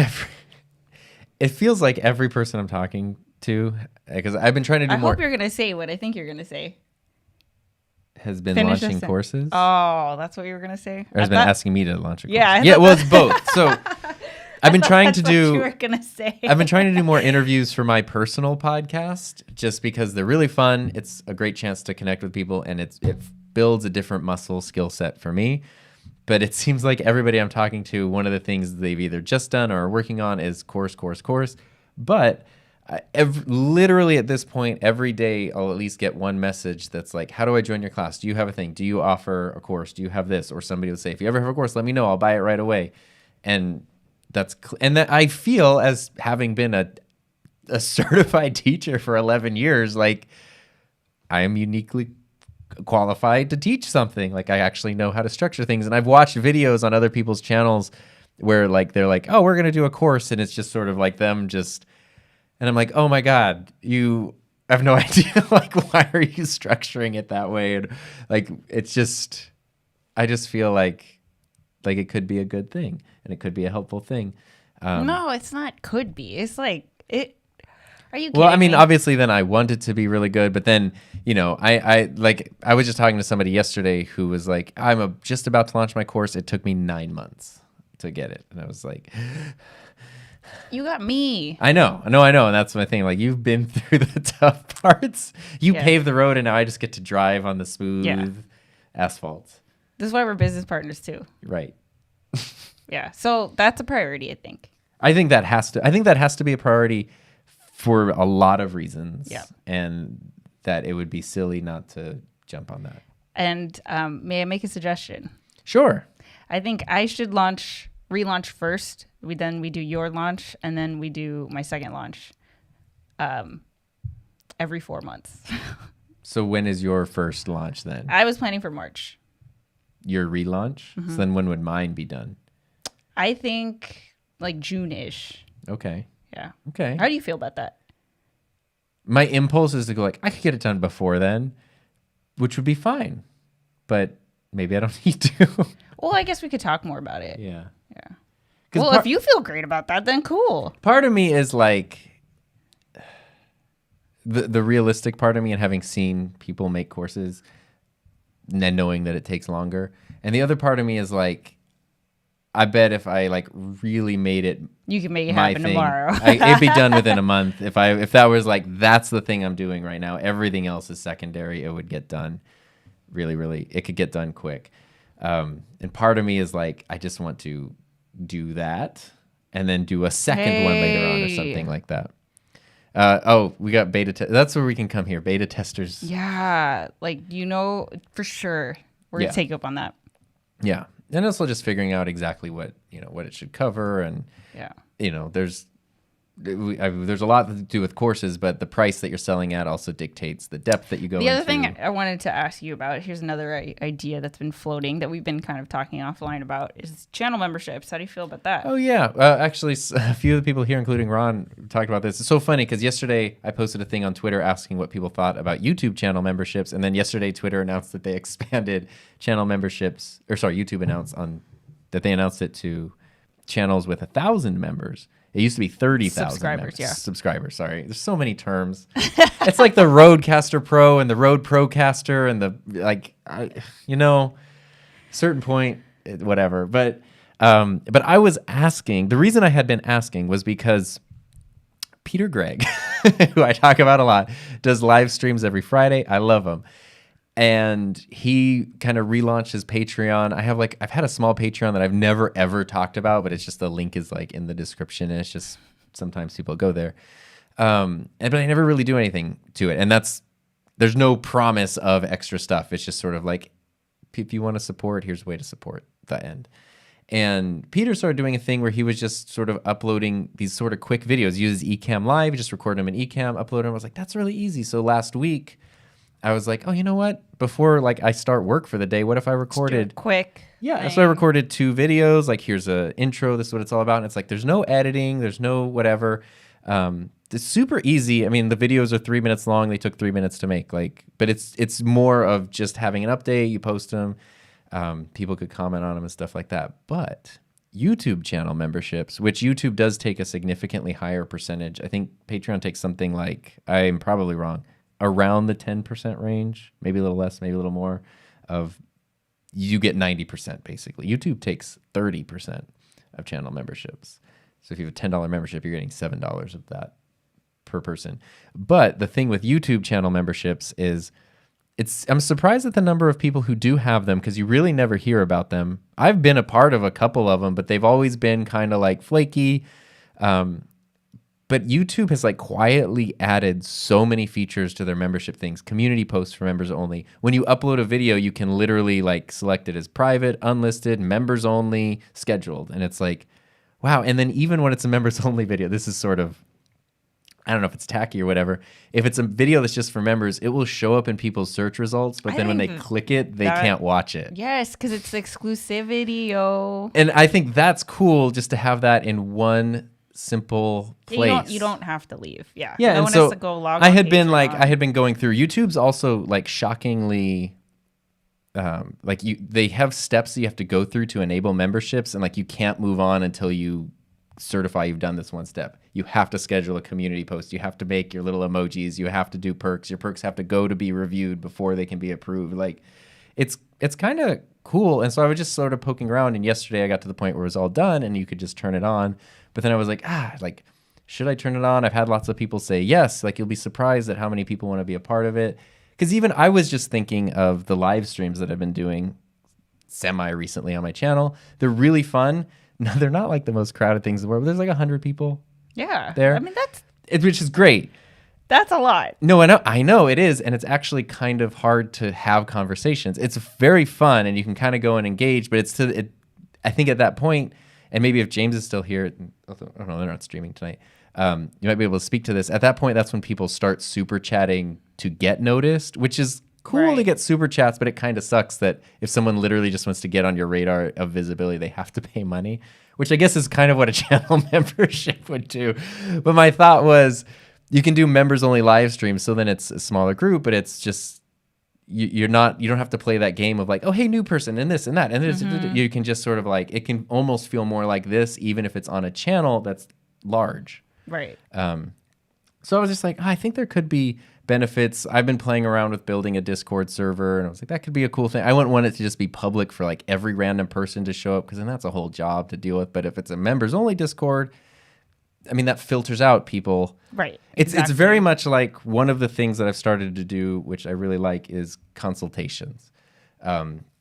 it feels like every person I'm talking to, because I've been trying to do more. I hope you're going to say what I think you're going to say. Has been launching courses. Oh, that's what you were going to say? Or has been asking me to launch a course. Yeah. Well, it's both. So I've been trying to do. What you were going to say. I've been trying to do more interviews for my personal podcast, just because they're really fun. It's a great chance to connect with people, and it builds a different muscle skill set for me. But it seems like everybody I'm talking to, one of the things they've either just done or are working on is course. But literally at this point, every day I'll at least get one message that's like, how do I join your class? Do you have a thing? Do you offer a course? Do you have this? Or somebody would say, if you ever have a course, let me know. I'll buy it right away. And that I feel, as having been a certified teacher for 11 years, like I am uniquely qualified to teach something. Like I actually know how to structure things. And I've watched videos on other people's channels where like they're like, oh, we're going to do a course, and it's just sort of like them just, and I'm like, oh my God, you have no idea, like, why are you structuring it that way? And like, it's just, I just feel like it could be a good thing, and it could be a helpful thing. No, it's not could be. It's like, are you kidding Well, I mean, me? obviously then I want it to be really good, but then, I was just talking to somebody yesterday who was like, I'm just about to launch my course. It took me 9 months to get it. And I was like, you got me. I know. And that's my thing. Like, you've been through the tough parts. You paved the road, and now I just get to drive on the smooth asphalt. This is why we're business partners too. Right. Yeah. So that's a priority, I think. I think that has to be a priority for a lot of reasons. Yeah. And that it would be silly not to jump on that. And may I make a suggestion? Sure. I think I should relaunch first. Then we do your launch, and then we do my second launch. Every 4 months. So when is your first launch then? I was planning for March. Your relaunch? Mm-hmm. So then when would mine be done? I think like June-ish. Okay. Yeah. Okay. How do you feel about that? My impulse is to go like, I could get it done before then, which would be fine. But maybe I don't need to. Well, I guess we could talk more about it. Yeah. Yeah. Well, if you feel great about that, then cool. Part of me is like, the realistic part of me, and having seen people make courses and then knowing that it takes longer. And the other part of me is like, I bet if I like really made it, you can make it happen tomorrow. It'd be done within a month. If that was like, that's the thing I'm doing right now, everything else is secondary. It would get done really, really, it could get done quick. And part of me is like, I just want to do that and then do a second one later on or something like that. We got beta test. That's where we can come here. Beta testers. Yeah. Like, for sure we're going to take you up on that. Yeah. And also just figuring out exactly what it should cover. And, there's there's a lot to do with courses, but the price that you're selling at also dictates the depth that you go into. The other thing I wanted to ask you about, here's another idea that's been floating that we've been kind of talking offline about, is channel memberships. How do you feel about that? Oh, yeah. Actually, a few of the people here, including Ron, talked about this. It's so funny because yesterday I posted a thing on Twitter asking what people thought about YouTube channel memberships. And then yesterday Twitter announced that they expanded channel memberships, YouTube announced that they announced it to channels with 1,000 members. It used to be 30,000 subscribers. Sorry, there's so many terms. It's like the Rodecaster Pro and the Rode Procaster and certain point, whatever. But I was asking. The reason I had been asking was because Peter Gregg, who I talk about a lot, does live streams every Friday. I love him. And he kind of relaunched his Patreon. I've had a small Patreon that I've never ever talked about, but it's just the link is like in the description, and it's just sometimes people go there. But I never really do anything to it, and there's no promise of extra stuff. It's just sort of like, if you want to support, here's a way to support the end. And Peter started doing a thing where he was just sort of uploading these sort of quick videos. He uses Ecamm Live, just record them in Ecamm, upload them. I was like, that's really easy. So last week, I was like, oh, you know what? Before I start work for the day, what if I recorded quick? Yeah, thing. So I recorded 2 videos. Like, here's a intro. This is what it's all about. And it's like, there's no editing. There's no whatever. It's super easy. I mean, the videos are 3 minutes long. They took 3 minutes to make. But it's more of just having an update. You post them. People could comment on them and stuff like that. But YouTube channel memberships, which YouTube does take a significantly higher percentage. I think Patreon takes something like, I'm probably wrong, around the 10% range, maybe a little less, maybe a little more, of you get 90% basically. YouTube takes 30% of channel memberships. So if you have a $10 membership, you're getting $7 of that per person. But the thing with YouTube channel memberships is I'm surprised at the number of people who do have them, because you really never hear about them. I've been a part of a couple of them, but they've always been kind of like flaky. But YouTube has quietly added so many features to their membership things. Community posts for members only. When you upload a video, you can literally select it as private, unlisted, members only, scheduled. And it's like, wow. And then even when it's a members only video, this is sort of, I don't know if it's tacky or whatever. If it's a video that's just for members, it will show up in people's search results. But then when they click it, they can't watch it. Yes, because it's exclusivity, yo. And I think that's cool, just to have that in one simple place. You don't have to leave. Yeah. Yeah. No one has to go log on. I had been going through. YouTube's also shockingly, they have steps that you have to go through to enable memberships, and you can't move on until you certify you've done this one step. You have to schedule a community post. You have to make your little emojis. You have to do perks. Your perks have to go to be reviewed before they can be approved. It's kind of cool. And so I was just sort of poking around, and yesterday I got to the point where it was all done and you could just turn it on. But then I was like, should I turn it on? I've had lots of people say yes. You'll be surprised at how many people want to be a part of it. Because even I was just thinking of the live streams that I've been doing semi-recently on my channel. They're really fun. No, they're not the most crowded things in the world. But there's 100 people. Yeah. There. I mean, which is great. That's a lot. No, I know it is, and it's actually kind of hard to have conversations. It's very fun, and you can kind of go and engage, but I think at that point, and maybe if James is still here, although, I don't know, they're not streaming tonight, you might be able to speak to this. At that point, that's when people start super chatting to get noticed, which is cool to get super chats, but it kind of sucks that if someone literally just wants to get on your radar of visibility, they have to pay money, which I guess is kind of what a channel membership would do. But my thought was, you can do members only live streams, so then it's a smaller group, but it's just you don't have to play that game of oh, hey, new person and this and that and this. Mm-hmm. You can just sort of it can almost feel more like this, even if it's on a channel that's large. Right. So I was just I think there could be benefits. I've been playing around with building a Discord server, and I was like, that could be a cool thing. I wouldn't want it to just be public for every random person to show up, because then that's a whole job to deal with. But if it's a members only Discord, I mean, that filters out people. Right. It's very much one of the things that I've started to do, which I really like, is consultations.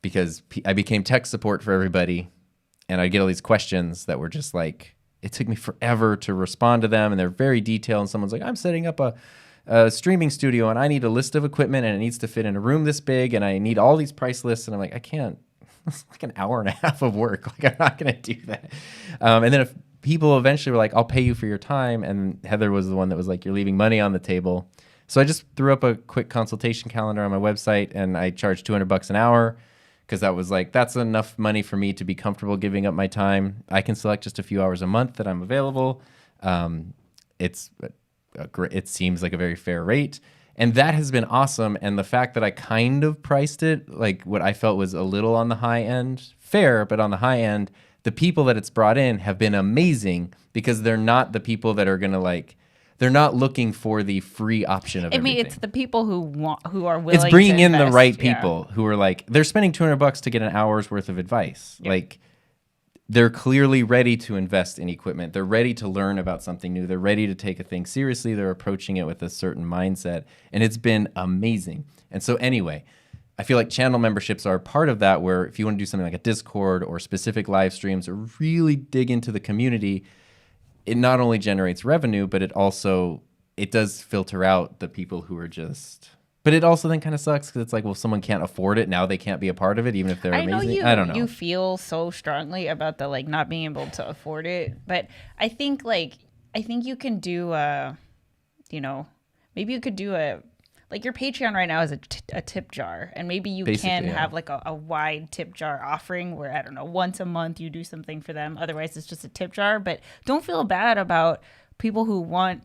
Because I became tech support for everybody, and I get all these questions that were just it took me forever to respond to them, and they're very detailed. And someone's like, I'm setting up a streaming studio, and I need a list of equipment, and it needs to fit in a room this big, and I need all these price lists. And I'm I can't. It's an hour and a half of work. I'm not going to do that. And then if people eventually were like, I'll pay you for your time. And Heather was the one that was like, you're leaving money on the table. So I just threw up a quick consultation calendar on my website, and I charged $200 an hour because that was like, that's enough money for me to be comfortable giving up my time. I can select just a few hours a month that I'm available. It seems like a very fair rate. And that has been awesome. And the fact that I kind of priced it, like what I felt was a little on the high end, fair, but on the high end, the people that it's brought in have been amazing because they're not the people that are going to like, they're not looking for the free option of everything. It's the people who are willing. It's bringing to in the invest, right people who are like, they're spending $200 to get an hour's worth of advice. Yeah. Like, they're clearly ready to invest in equipment. They're ready to learn about something new. They're ready to take a thing seriously. They're approaching it with a certain mindset. And it's been amazing. And so anyway, I feel like channel memberships are part of that, where if you want to do something like a Discord or specific live streams or really dig into the community, it not only generates revenue, but it does filter out the people who are just... But it also then kind of sucks because it's like, well, if someone can't afford it, now they can't be a part of it, even if they're amazing. I don't know. You feel so strongly about the like not being able to afford it, but I think you can do maybe you could do like your Patreon right now is a tip jar, and maybe you can have like a wide tip jar offering where, I don't know, once a month you do something for them. Otherwise, it's just a tip jar. But don't feel bad about people who want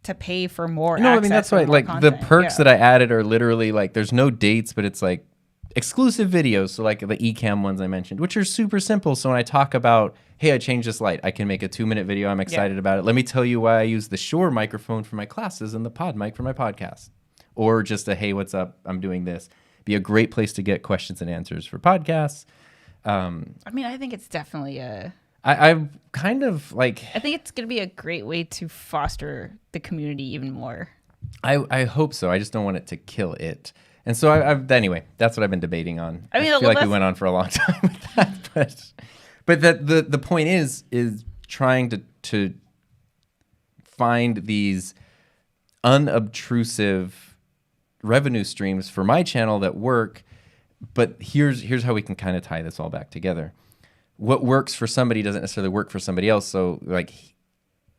to pay for more. No, I mean, that's right. Like content. the perks that I added are literally like, there's no dates, but it's like exclusive videos. So like the eCam ones I mentioned, which are super simple. So when I talk about, hey, I changed this light, I can make a 2-minute video. I'm excited about it. Let me tell you why I use the Shure microphone for my classes and the pod mic for my podcast. Or just a, hey, what's up? I'm doing this. Be a great place to get questions and answers for podcasts. I mean, I think it's definitely I'm kind of like... I think it's going to be a great way to foster the community even more. I hope so. I just don't want it to kill it. And so anyway, that's what I've been debating on. I feel like we went on for a long time with that. But the point is trying to find these unobtrusive revenue streams for my channel that work. But here's how we can kind of tie this all back together. What works for somebody doesn't necessarily work for somebody else. So like,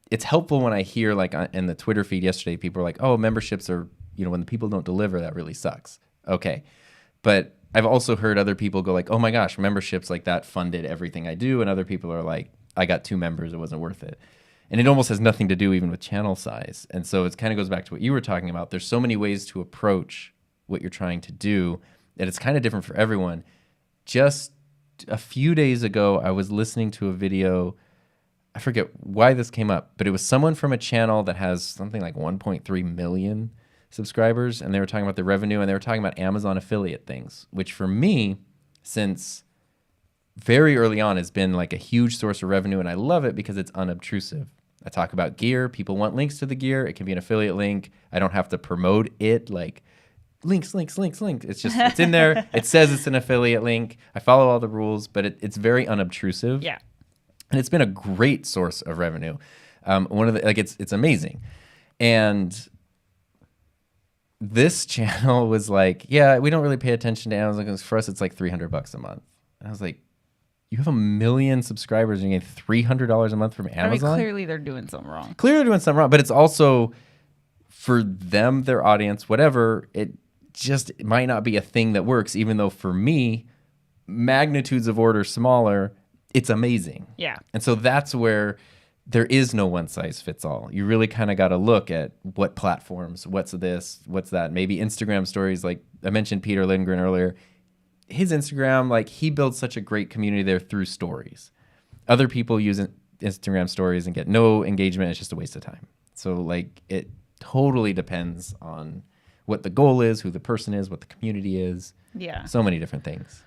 it's helpful when I hear like in the Twitter feed yesterday, people are like, oh, memberships are, when the people don't deliver, that really sucks. Okay. But I've also heard other people go like, oh my gosh, memberships like that funded everything I do. And other people are like, I got 2 members, it wasn't worth it. And it almost has nothing to do even with channel size. And so it kind of goes back to what you were talking about. There's so many ways to approach what you're trying to do that it's kind of different for everyone. Just a few days ago, I was listening to a video. I forget why this came up, but it was someone from a channel that has something like 1.3 million subscribers, and they were talking about the revenue, and they were talking about Amazon affiliate things, which for me, since very early on, has been like a huge source of revenue, and I love it because it's unobtrusive. I talk about gear. People want links to the gear. It can be an affiliate link. I don't have to promote it like links. It's just, it's in there. It says it's an affiliate link. I follow all the rules, but it's very unobtrusive. Yeah. And it's been a great source of revenue. It's amazing. And this channel was like, yeah, we don't really pay attention to Amazon because for us, it's like $300 a month. And I was like, you have 1 million subscribers and you get $300 a month from Amazon? I mean, clearly they're doing something wrong. But it's also for them, their audience, whatever, it might not be a thing that works, even though for me, magnitudes of order smaller, it's amazing. Yeah. And so that's where there is no one size fits all. You really kind of got to look at what platforms, what's this, what's that. Maybe Instagram stories, like I mentioned Peter Lindgren earlier. His Instagram, like he builds such a great community there through stories. Other people use Instagram stories and get no engagement. It's just a waste of time. So like it totally depends on what the goal is, who the person is, what the community is. Yeah. So many different things.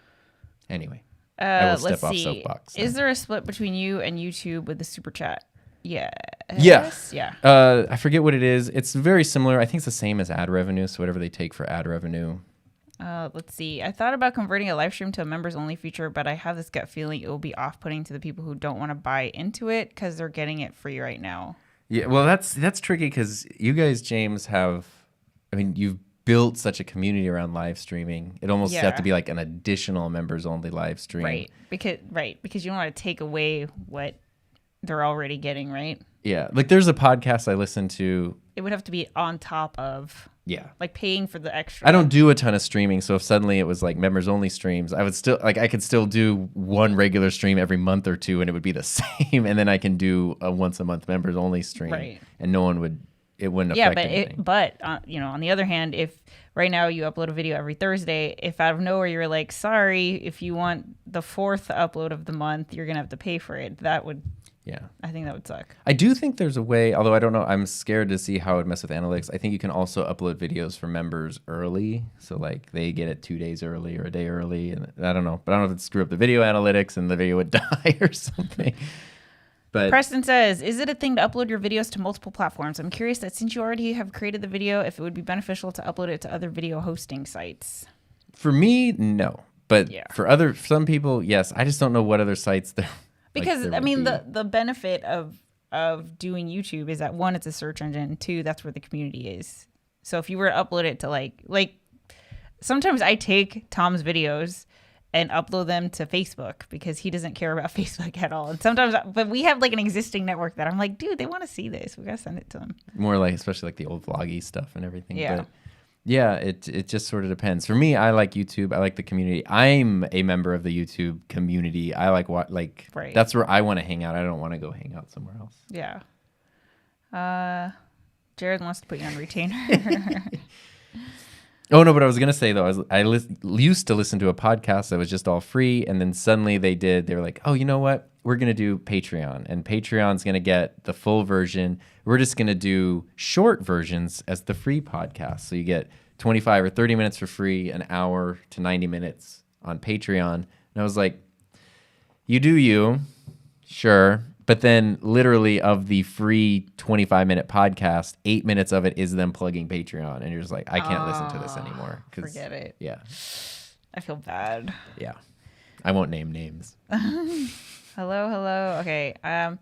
Anyway, I will step off soapbox. Is there a split between you and YouTube with the super chat? Yeah. Yeah. Yeah. I forget what it is. It's very similar. I think it's the same as ad revenue. So whatever they take for ad revenue. Let's see. I thought about converting a live stream to a members only feature, but I have this gut feeling it will be off-putting to the people who don't want to buy into it because they're getting it free right now. Yeah, well, that's tricky because you guys, James, you've built such a community around live streaming. It almost have to be like an additional members only live stream. Right. Because you don't want to take away what they're already getting, right? Yeah. Like there's a podcast I listen to. It would have to be on top of, Yeah. like, paying for the extra. I don't do a ton of streaming, so if suddenly it was like members only streams, I would still like I could still do one regular stream every month or two, and it would be the same. And then I can do a once a month members only stream, Right. and no one would. It wouldn't Yeah, affect anything. but you know, on the other hand, if right now you upload a video every Thursday, if out of nowhere you're like, sorry, if you want the 4th upload of the month, you're gonna have to pay for it. That would, Yeah. I think that would suck. I do think there's a way, although I don't know, I'm scared to see how it would mess with analytics. I think you can also upload videos for members early. So like they get it 2 days early or a day early. And I don't know. But I don't know if it'd screw up the video analytics and the video would die or something. But Preston says, is it a thing to upload your videos to multiple platforms? I'm curious that since you already have created the video, if it would be beneficial to upload it to other video hosting sites. for me, no. But Yeah. for some people, yes. I just don't know what other sites there. Because there I would mean, be. the benefit of doing YouTube is that 1, it's a search engine. 2, that's where the community is. So if you were to upload it to like sometimes I take Tom's videos and upload them to Facebook because he doesn't care about Facebook at all. And sometimes, but we have like an existing network that I'm like, dude, they want to see this. We gotta send it to them. More like, especially like the old vloggy stuff and everything. Yeah. But yeah, it just sort of depends. For me, I like YouTube. I like the community. I'm a member of the YouTube community. I like Right. That's where I want to hang out. I don't want to go hang out somewhere else. Yeah. Jared wants to put you on retainer. Oh no, but I was gonna say though, I used to listen to a podcast that was just all free, and then suddenly they were like, oh, you know what? We're gonna do Patreon, and Patreon's gonna get the full version. We're just gonna do short versions as the free podcast, so you get 25 or 30 minutes for free, an hour to 90 minutes on Patreon. And I was like, you do you, sure. But then literally of the free 25-minute podcast, 8 minutes of it is them plugging Patreon. And you're just like, I can't listen to this anymore. Forget it. Yeah. I feel bad. Yeah. I won't name names. Hello. Okay. I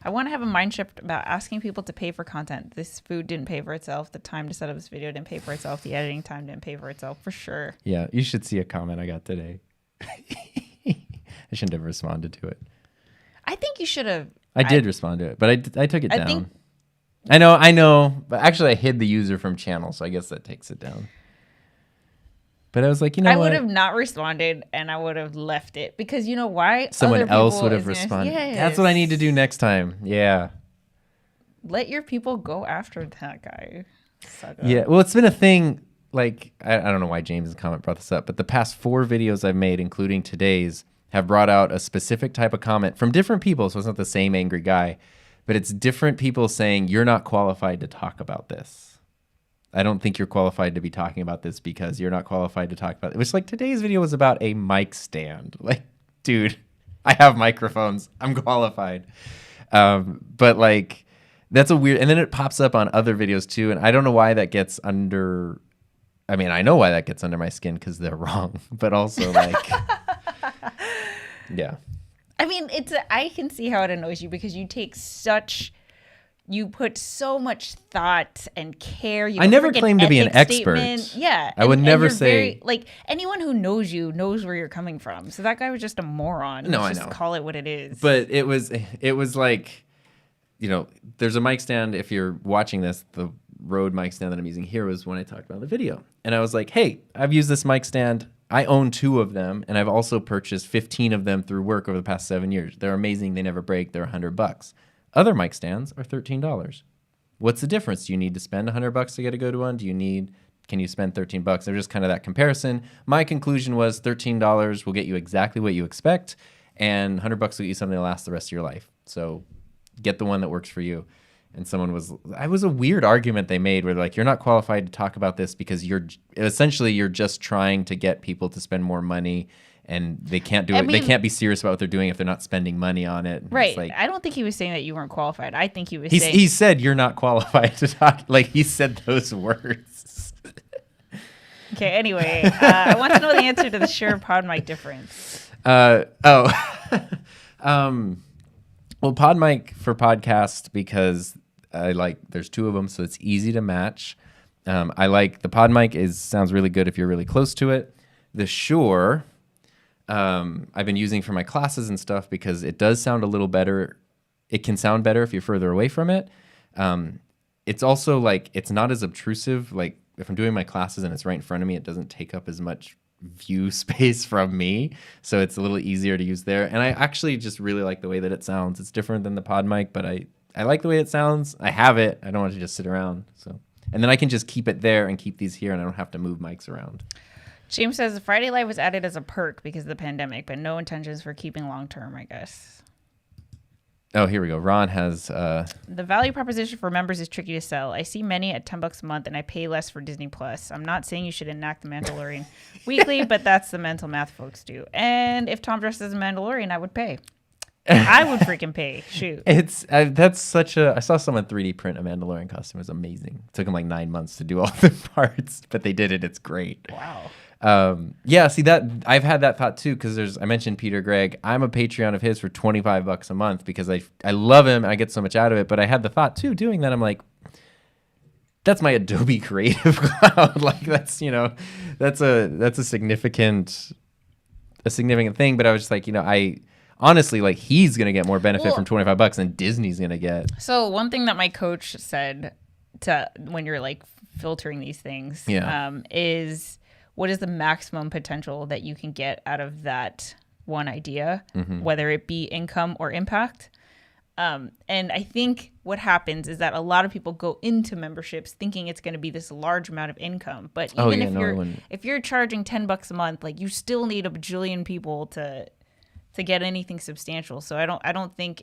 want to have a mind shift about asking people to pay for content. This food didn't pay for itself. The time to set up this video didn't pay for itself. The editing time didn't pay for itself, for sure. Yeah. You should see a comment I got today. I shouldn't have responded to it. I think you should have. I did respond to it, but I took it I down. think- I know. But actually, I hid the user from channel, so I guess that takes it down. But I was like, you know I what? would have not responded and I would have left it because you know why? Someone Other else people would have is gonna- responded. Yes. That's what I need to do next time. Yeah. Let your people go after that guy. Suck up. Yeah. Well, it's been a thing. Like, I don't know why James's comment brought this up, but the past 4 videos I've made, including today's, have brought out a specific type of comment from different people. So it's not the same angry guy, but it's different people saying, you're not qualified to talk about this. I don't think you're qualified to be talking about this because you're not qualified to talk about it. Which, like, today's video was about a mic stand. Like, dude, I have microphones. I'm qualified. But, like, that's a weird... And then it pops up on other videos, too. And I don't know why that gets under... I mean, I know why that gets under my skin because they're wrong. But also, like... yeah. I mean, I can see how it annoys you because you put so much thought and care. I never claimed to be an expert. Yeah. I would never you're say- like anyone who knows you knows where you're coming from. So that guy was just a moron. No, Let's I just know. call it what it is. But it was like, you know, there's a mic stand. If you're watching this, the Rode mic stand that I'm using here was when I talked about the video. And I was like, hey, I've used this mic stand. I own 2 of them, and I've also purchased 15 of them through work over the past 7 years. They're amazing. They never break. They're $100. Other mic stands are $13. What's the difference? Do you need to spend $100 to get a good one? Can you spend $13? They're just kind of that comparison. My conclusion was $13 will get you exactly what you expect, and $100 will get you something that lasts the rest of your life. So get the one that works for you. And it was a weird argument they made where they're like, you're not qualified to talk about this because you're just trying to get people to spend more money and they can't do it. They can't be serious about what they're doing if they're not spending money on it. And right. it's like, I don't think he was saying that you weren't qualified. I think he was saying. he said you're not qualified to talk. Like he said those words. Okay, anyway, I want to know the answer to the Shure pod mic difference. Well, pod mic for podcast because there's 2 of them, so it's easy to match. I like the pod mic sounds really good if you're really close to it. The Shure, I've been using for my classes and stuff because it does sound a little better it can sound better if you're further away from it. It's also like it's not as obtrusive. Like if I'm doing my classes and it's right in front of me, it doesn't take up as much view space from me, so it's a little easier to use there. And I actually just really like the way that it sounds. It's different than the pod mic, but I like the way it sounds. I have it. I don't want to just sit around. So, and then I can just keep it there and keep these here, and I don't have to move mics around. James says Friday Live was added as a perk because of the pandemic, but no intentions for keeping long term, I guess. Oh, here we go. Ron has... The value proposition for members is tricky to sell. I see many at $10 a month, and I pay less for Disney Plus. I'm not saying you should enact the Mandalorian weekly, but that's the mental math folks do. And if Tom dressed as a Mandalorian, I would pay. I would freaking pay. Shoot. It's that's such a... I saw someone 3D print a Mandalorian costume. It was amazing. It took them like 9 months to do all the parts, but they did it. It's great. Wow. Yeah, see that I've had that thought too, because I mentioned Peter Gregg. I'm a Patreon of his for $25 a month because I love him and I get so much out of it. But I had the thought too, doing that. I'm like, that's my Adobe Creative Cloud. Like that's a significant thing. But I was just like, I honestly like he's gonna get more benefit from $25 than Disney's gonna get. So one thing that my coach said to when you're like filtering these things, is what is the maximum potential that you can get out of that one idea, whether it be income or impact? And I think what happens is that a lot of people go into memberships thinking it's going to be this large amount of income. But even if you're charging $10 a month, like you still need a bajillion people to get anything substantial. So I think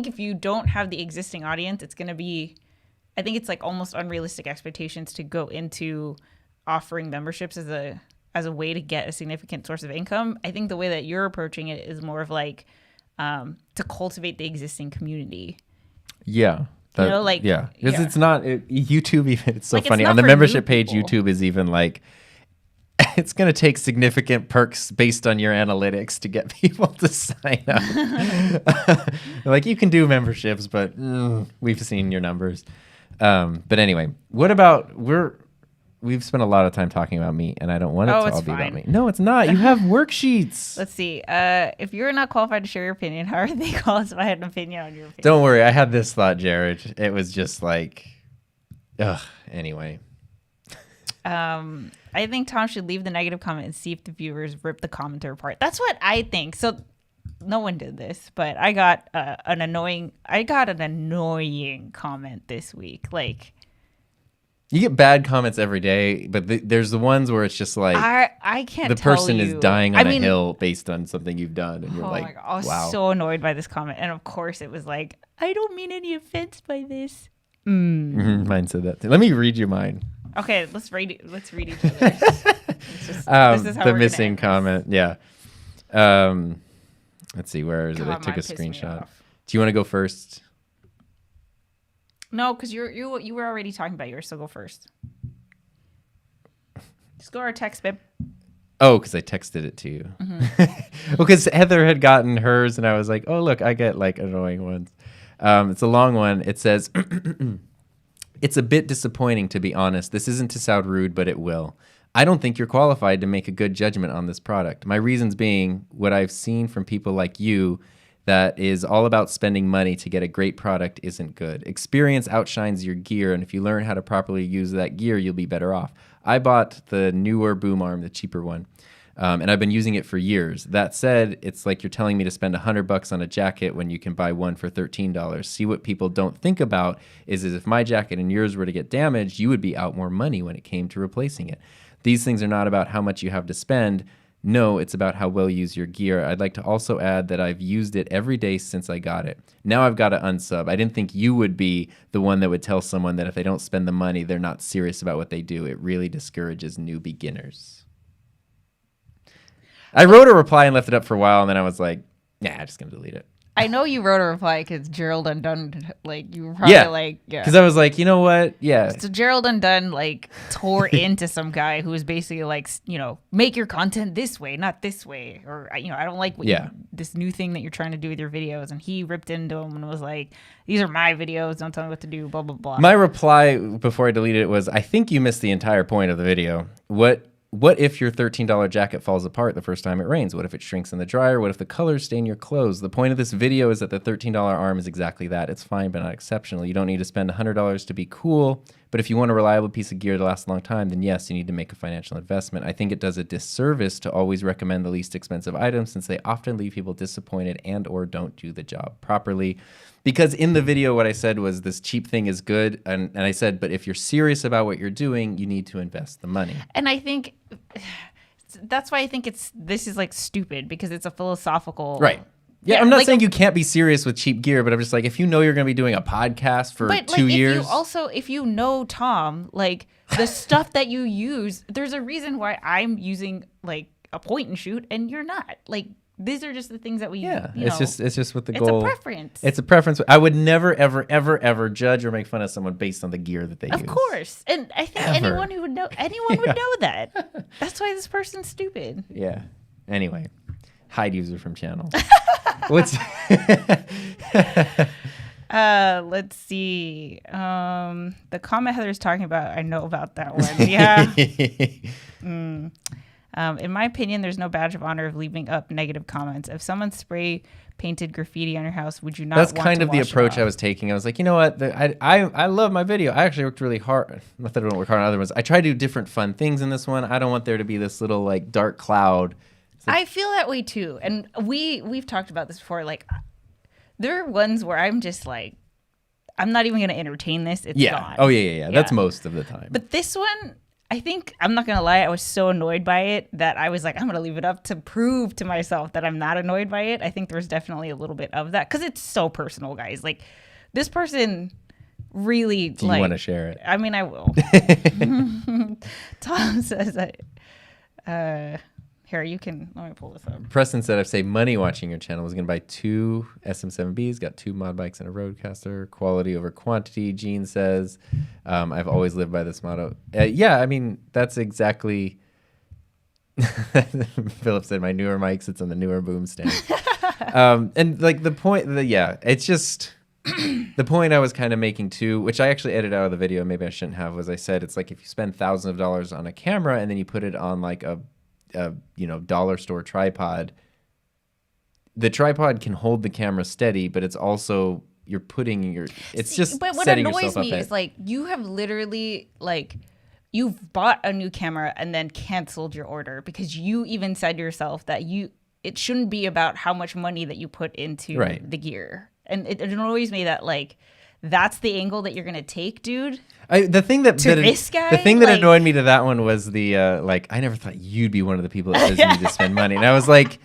if you don't have the existing audience, it's going to be, I think it's like almost unrealistic expectations to go into offering memberships as a way to get a significant source of income. I think the way that you're approaching it is more of like to cultivate the existing community. Yeah. Because it's not YouTube. Even it's so funny on the membership page. YouTube is even like it's going to take significant perks based on your analytics to get people to sign up. Like you can do memberships, but we've seen your numbers. But anyway, what about we've spent a lot of time talking about me, and I don't want it to all be about me. No, it's not. You have worksheets. Let's see. If you're not qualified to share your opinion, how are they qualified to have an opinion on your opinion? Don't worry. I had this thought, Jared. It was just like, anyway. I think Tom should leave the negative comment and see if the viewers rip the commenter apart. That's what I think. So no one did this, but I got an annoying comment this week. Like, you get bad comments every day, but there's the ones where it's just like I can't. The person is dying on a hill based on something you've done, and you're like, my God, I was wow. so annoyed by this comment, and of course it was like, I don't mean any offense by this. Mine said that too. Let me read you mine. Okay, let's read each other's. This is how the missing comment. Yeah. Let's see. Where is it? I took a screenshot. Do you want to go first? No, because you were already talking about yours, so go first. Just go our text, babe. Oh, because I texted it to you. Because Heather had gotten hers, and I was like, oh, look, I get like annoying ones. It's a long one. It says, it's a bit disappointing, to be honest. This isn't to sound rude, but it will. I don't think you're qualified to make a good judgment on this product. My reasons being what I've seen from people like you that is all about spending money to get a great product isn't good. Experience outshines your gear, and if you learn how to properly use that gear, you'll be better off. I bought the newer boom arm, the cheaper one, and I've been using it for years. That said, it's like you're telling me to spend $100 on a jacket when you can buy one for $13. See, what people don't think about is if my jacket and yours were to get damaged, you would be out more money when it came to replacing it. These things are not about how much you have to spend. No, it's about how well you use your gear. I'd like to also add that I've used it every day since I got it. Now I've got to unsub. I didn't think you would be the one that would tell someone that if they don't spend the money, they're not serious about what they do. It really discourages new beginners. I wrote a reply and left it up for a while, and then I was like, nah, I'm just going to delete it. I know you wrote a reply because Gerald Undone, like, you were probably Because I was like, you know what? Yeah. So Gerald Undone, like, tore into some guy who was basically like, make your content this way, not this way. Or, I don't like this new thing that you're trying to do with your videos. And he ripped into him and was like, these are my videos. Don't tell me what to do, blah, blah, blah. My reply before I deleted it was, I think you missed the entire point of the video. What what if your $13 jacket falls apart the first time it rains? What if it shrinks in the dryer? What if the colors stain your clothes? The point of this video is that the $13 arm is exactly that. It's fine, but not exceptional. You don't need to spend $100 to be cool. But if you want a reliable piece of gear to last a long time, then yes, you need to make a financial investment. I think it does a disservice to always recommend the least expensive items since they often leave people disappointed and or don't do the job properly. Because in the video, what I said was this cheap thing is good. And I said, but if you're serious about what you're doing, you need to invest the money. And I think that's why I think this is like stupid because it's a philosophical. Right. Yeah, I'm not saying you can't be serious with cheap gear, but I'm just like, if you know you're going to be doing a podcast for 2 years. If you know Tom, like the stuff that you use, there's a reason why I'm using like a point and shoot and you're not. Like, these are just the things that we, it's just with the goal. It's a preference. It's a preference. I would never, ever, ever, ever judge or make fun of someone based on the gear that they use. Of course. And I think anyone would know that. That's why this person's stupid. Yeah. Anyway, hide user from channel. What's let's see. The comment Heather's talking about, I know about that one. Yeah. In my opinion, there's no badge of honor of leaving up negative comments. If someone spray painted graffiti on your house, would you not That's want kind to of the wash it approach off? I was taking. I was like, you know what? I love my video. I actually worked really hard. Not that I don't work hard on other ones. I try to do different fun things in this one. I don't want there to be this little like dark cloud. I feel that way too. And we've talked about this before. Like, there are ones where I'm just like, I'm not even going to entertain this. It's gone. Oh, yeah. That's most of the time. But this one, I think, I'm not going to lie, I was so annoyed by it that I was like, I'm going to leave it up to prove to myself that I'm not annoyed by it. I think there's definitely a little bit of that because it's so personal, guys. Like, this person really, Do you want to share it? I mean, I will. Tom says that, here, you can, let me pull this up. Preston said, I've saved money watching your channel. I was going to buy 2 SM7Bs, got 2 mod bikes and a roadcaster, quality over quantity. Gene says, I've always lived by this motto. Yeah, I mean, that's exactly, Philip said, my newer mic sits on the newer boom stand. And like the point, it's just, the point I was kind of making too, which I actually edited out of the video, maybe I shouldn't have, was I said, it's like if you spend thousands of dollars on a camera and then you put it on like a dollar store tripod, the tripod can hold the camera steady, but it's also you're putting your but what annoys me is like you have literally like you've bought a new camera and then canceled your order because you even said yourself that it shouldn't be about how much money that you put into the gear. And it annoys me that like that's the angle that you're gonna take, dude. The thing that annoyed me to that one was the I never thought you'd be one of the people that says you need to spend money, and I was like,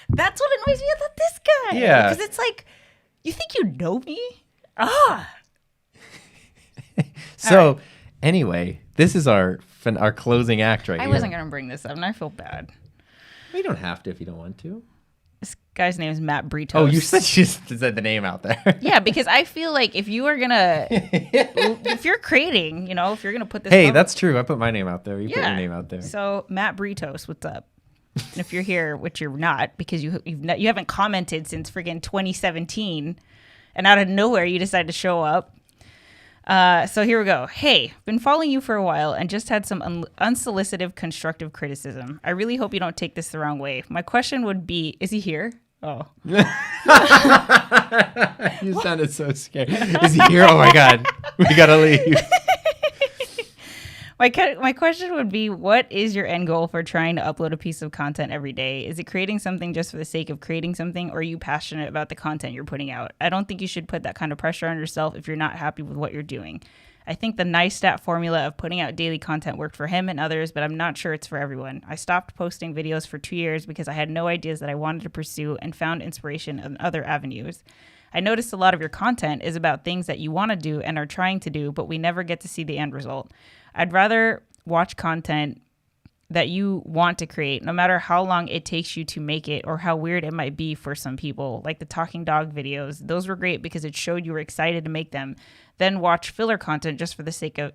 that's what annoys me about this guy. Yeah, because it's like, you think you know me? So anyway, this is our closing act right here. I wasn't gonna bring this up, and I feel bad. We don't have to if you don't want to. This guy's name is Matt Britos. Oh, you just said the name out there. Yeah, because I feel like if you are gonna, if you're creating, if you're gonna put this. Hey, that's true. I put my name out there. You put your name out there. So Matt Britos, what's up? And if you're here, which you're not, because you haven't commented since friggin' 2017, and out of nowhere you decided to show up. So here we go. Hey, been following you for a while and just had some unsolicited constructive criticism. I really hope you don't take this the wrong way. My question would be, is he here? Oh. You sounded so scared. Is he here? Oh my God. We gotta leave. My question would be, what is your end goal for trying to upload a piece of content every day? Is it creating something just for the sake of creating something, or are you passionate about the content you're putting out? I don't think you should put that kind of pressure on yourself if you're not happy with what you're doing. I think the nice stat formula of putting out daily content worked for him and others, but I'm not sure it's for everyone. I stopped posting videos for 2 years because I had no ideas that I wanted to pursue and found inspiration in other avenues. I noticed a lot of your content is about things that you want to do and are trying to do, but we never get to see the end result. I'd rather watch content that you want to create, no matter how long it takes you to make it or how weird it might be for some people. Like the talking dog videos, those were great because it showed you were excited to make them. Then watch filler content for the sake of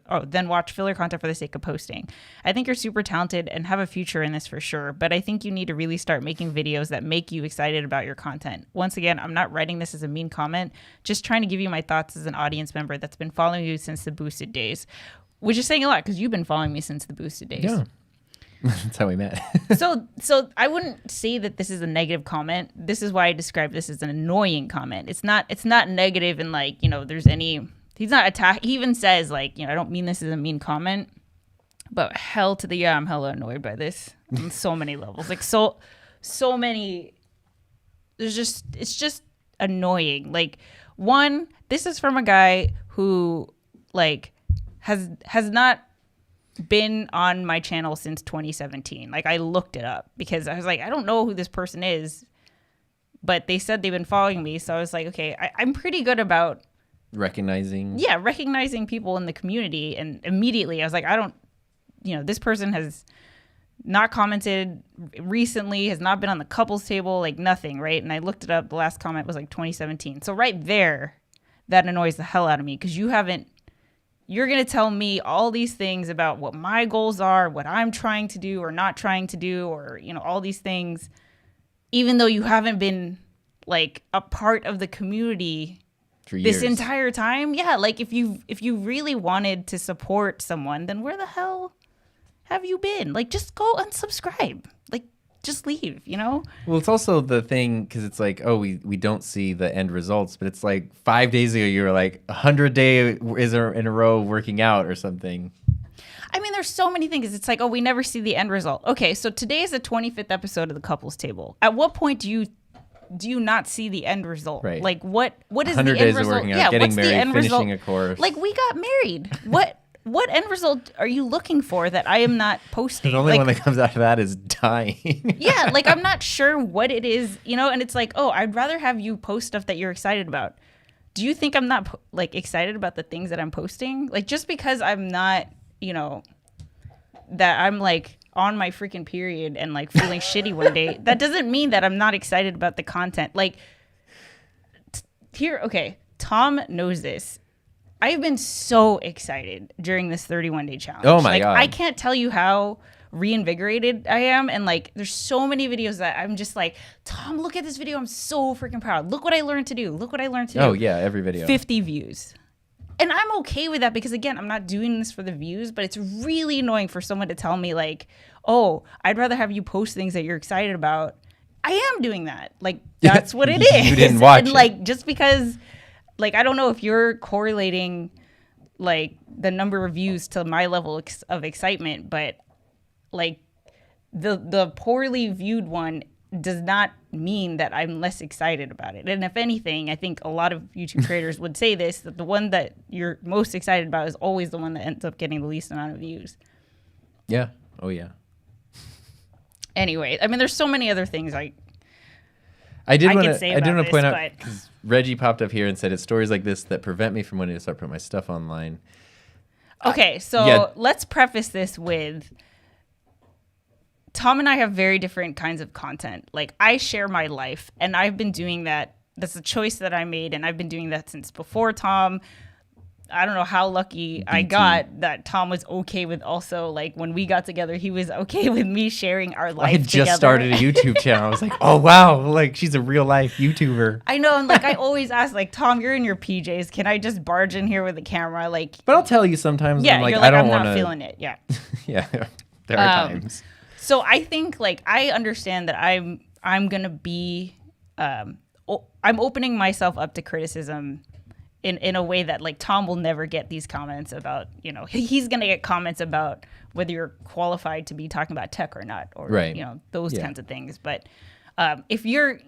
posting. I think you're super talented and have a future in this for sure, but I think you need to really start making videos that make you excited about your content. Once again, I'm not writing this as a mean comment, just trying to give you my thoughts as an audience member that's been following you since the boosted days. Which is saying a lot because you've been following me since the boosted days. Yeah. That's how we met. So I wouldn't say that this is a negative comment. This is why I describe this as an annoying comment. It's not negative and like, there's any, he's not attack. He even says like, I don't mean this as a mean comment, but hell to the yeah, I'm hella annoyed by this on so many levels. Like so many, it's just annoying. Like one, this is from a guy who like has not been on my channel since 2017. Like I looked it up because I was like, I don't know who this person is, but they said they've been following me. So I was like, okay, I'm pretty good about recognizing people in the community. And immediately I was like, I don't, this person has not commented recently, has not been on the couples table, like nothing, right? And I looked it up. The last comment was like 2017. So right there, that annoys the hell out of me because you're going to tell me all these things about what my goals are, what I'm trying to do or not trying to do, or, all these things, even though you haven't been like a part of the community for years. This entire time. Yeah. Like if you really wanted to support someone, then where the hell have you been? Like, just go unsubscribe. Like, just leave, Well, it's also the thing because it's like, oh, we don't see the end results, but it's like 5 days ago you were like 100 days in a row working out or something. I mean, there's so many things. It's like, oh, we never see the end result. Okay, so today is the 25th episode of the Couples Table. At what point do you not see the end result? Right. Like, what is the end result? 100 days of working out, getting married, finishing a course. Like, we got married. What end result are you looking for that I am not posting? The only one that comes out of that is dying. Yeah, like I'm not sure what it is, and it's like, oh, I'd rather have you post stuff that you're excited about. Do you think I'm not like excited about the things that I'm posting? Like just because I'm not, that I'm like on my freaking period and like feeling shitty one day, that doesn't mean that I'm not excited about the content. Like okay, Tom knows this. I've been so excited during this 31-day challenge. Oh my God. I can't tell you how reinvigorated I am. And like, there's so many videos that I'm just like, Tom, look at this video. I'm so freaking proud. Look what I learned to do. Oh yeah, every video. 50 views. And I'm okay with that because again, I'm not doing this for the views, but it's really annoying for someone to tell me like, oh, I'd rather have you post things that you're excited about. I am doing that. Like, that's what it is. You didn't watch and like, just because... Like, I don't know if you're correlating, like, the number of views to my level of excitement, but, like, the poorly viewed one does not mean that I'm less excited about it. And if anything, I think a lot of YouTube creators would say this, that the one that you're most excited about is always the one that ends up getting the least amount of views. Yeah. Oh, yeah. Anyway, I mean, there's so many other things I did want to point out, because Reggie popped up here and said, it's stories like this that prevent me from wanting to start putting my stuff online. Okay, so let's preface this with, Tom and I have very different kinds of content. Like, I share my life, and I've been doing that. That's a choice that I made, and I've been doing that since before Tom. I don't know how lucky I got that Tom was okay with also, like, when we got together, he was okay with me sharing our life together. I had just started a YouTube channel. I was like, oh, wow, like, she's a real-life YouTuber. I know, and, like, I always ask, like, Tom, you're in your PJs. Can I just barge in here with a camera? Like, but I'll tell you sometimes. Yeah, you're like, I'm not feeling it. Yeah. Yeah, there are times. So I think, like, I understand that I'm going to be, I'm opening myself up to criticism in a way that, like, Tom will never get these comments about, he's going to get comments about whether you're qualified to be talking about tech or not, or, right. Those kinds of things. But if you're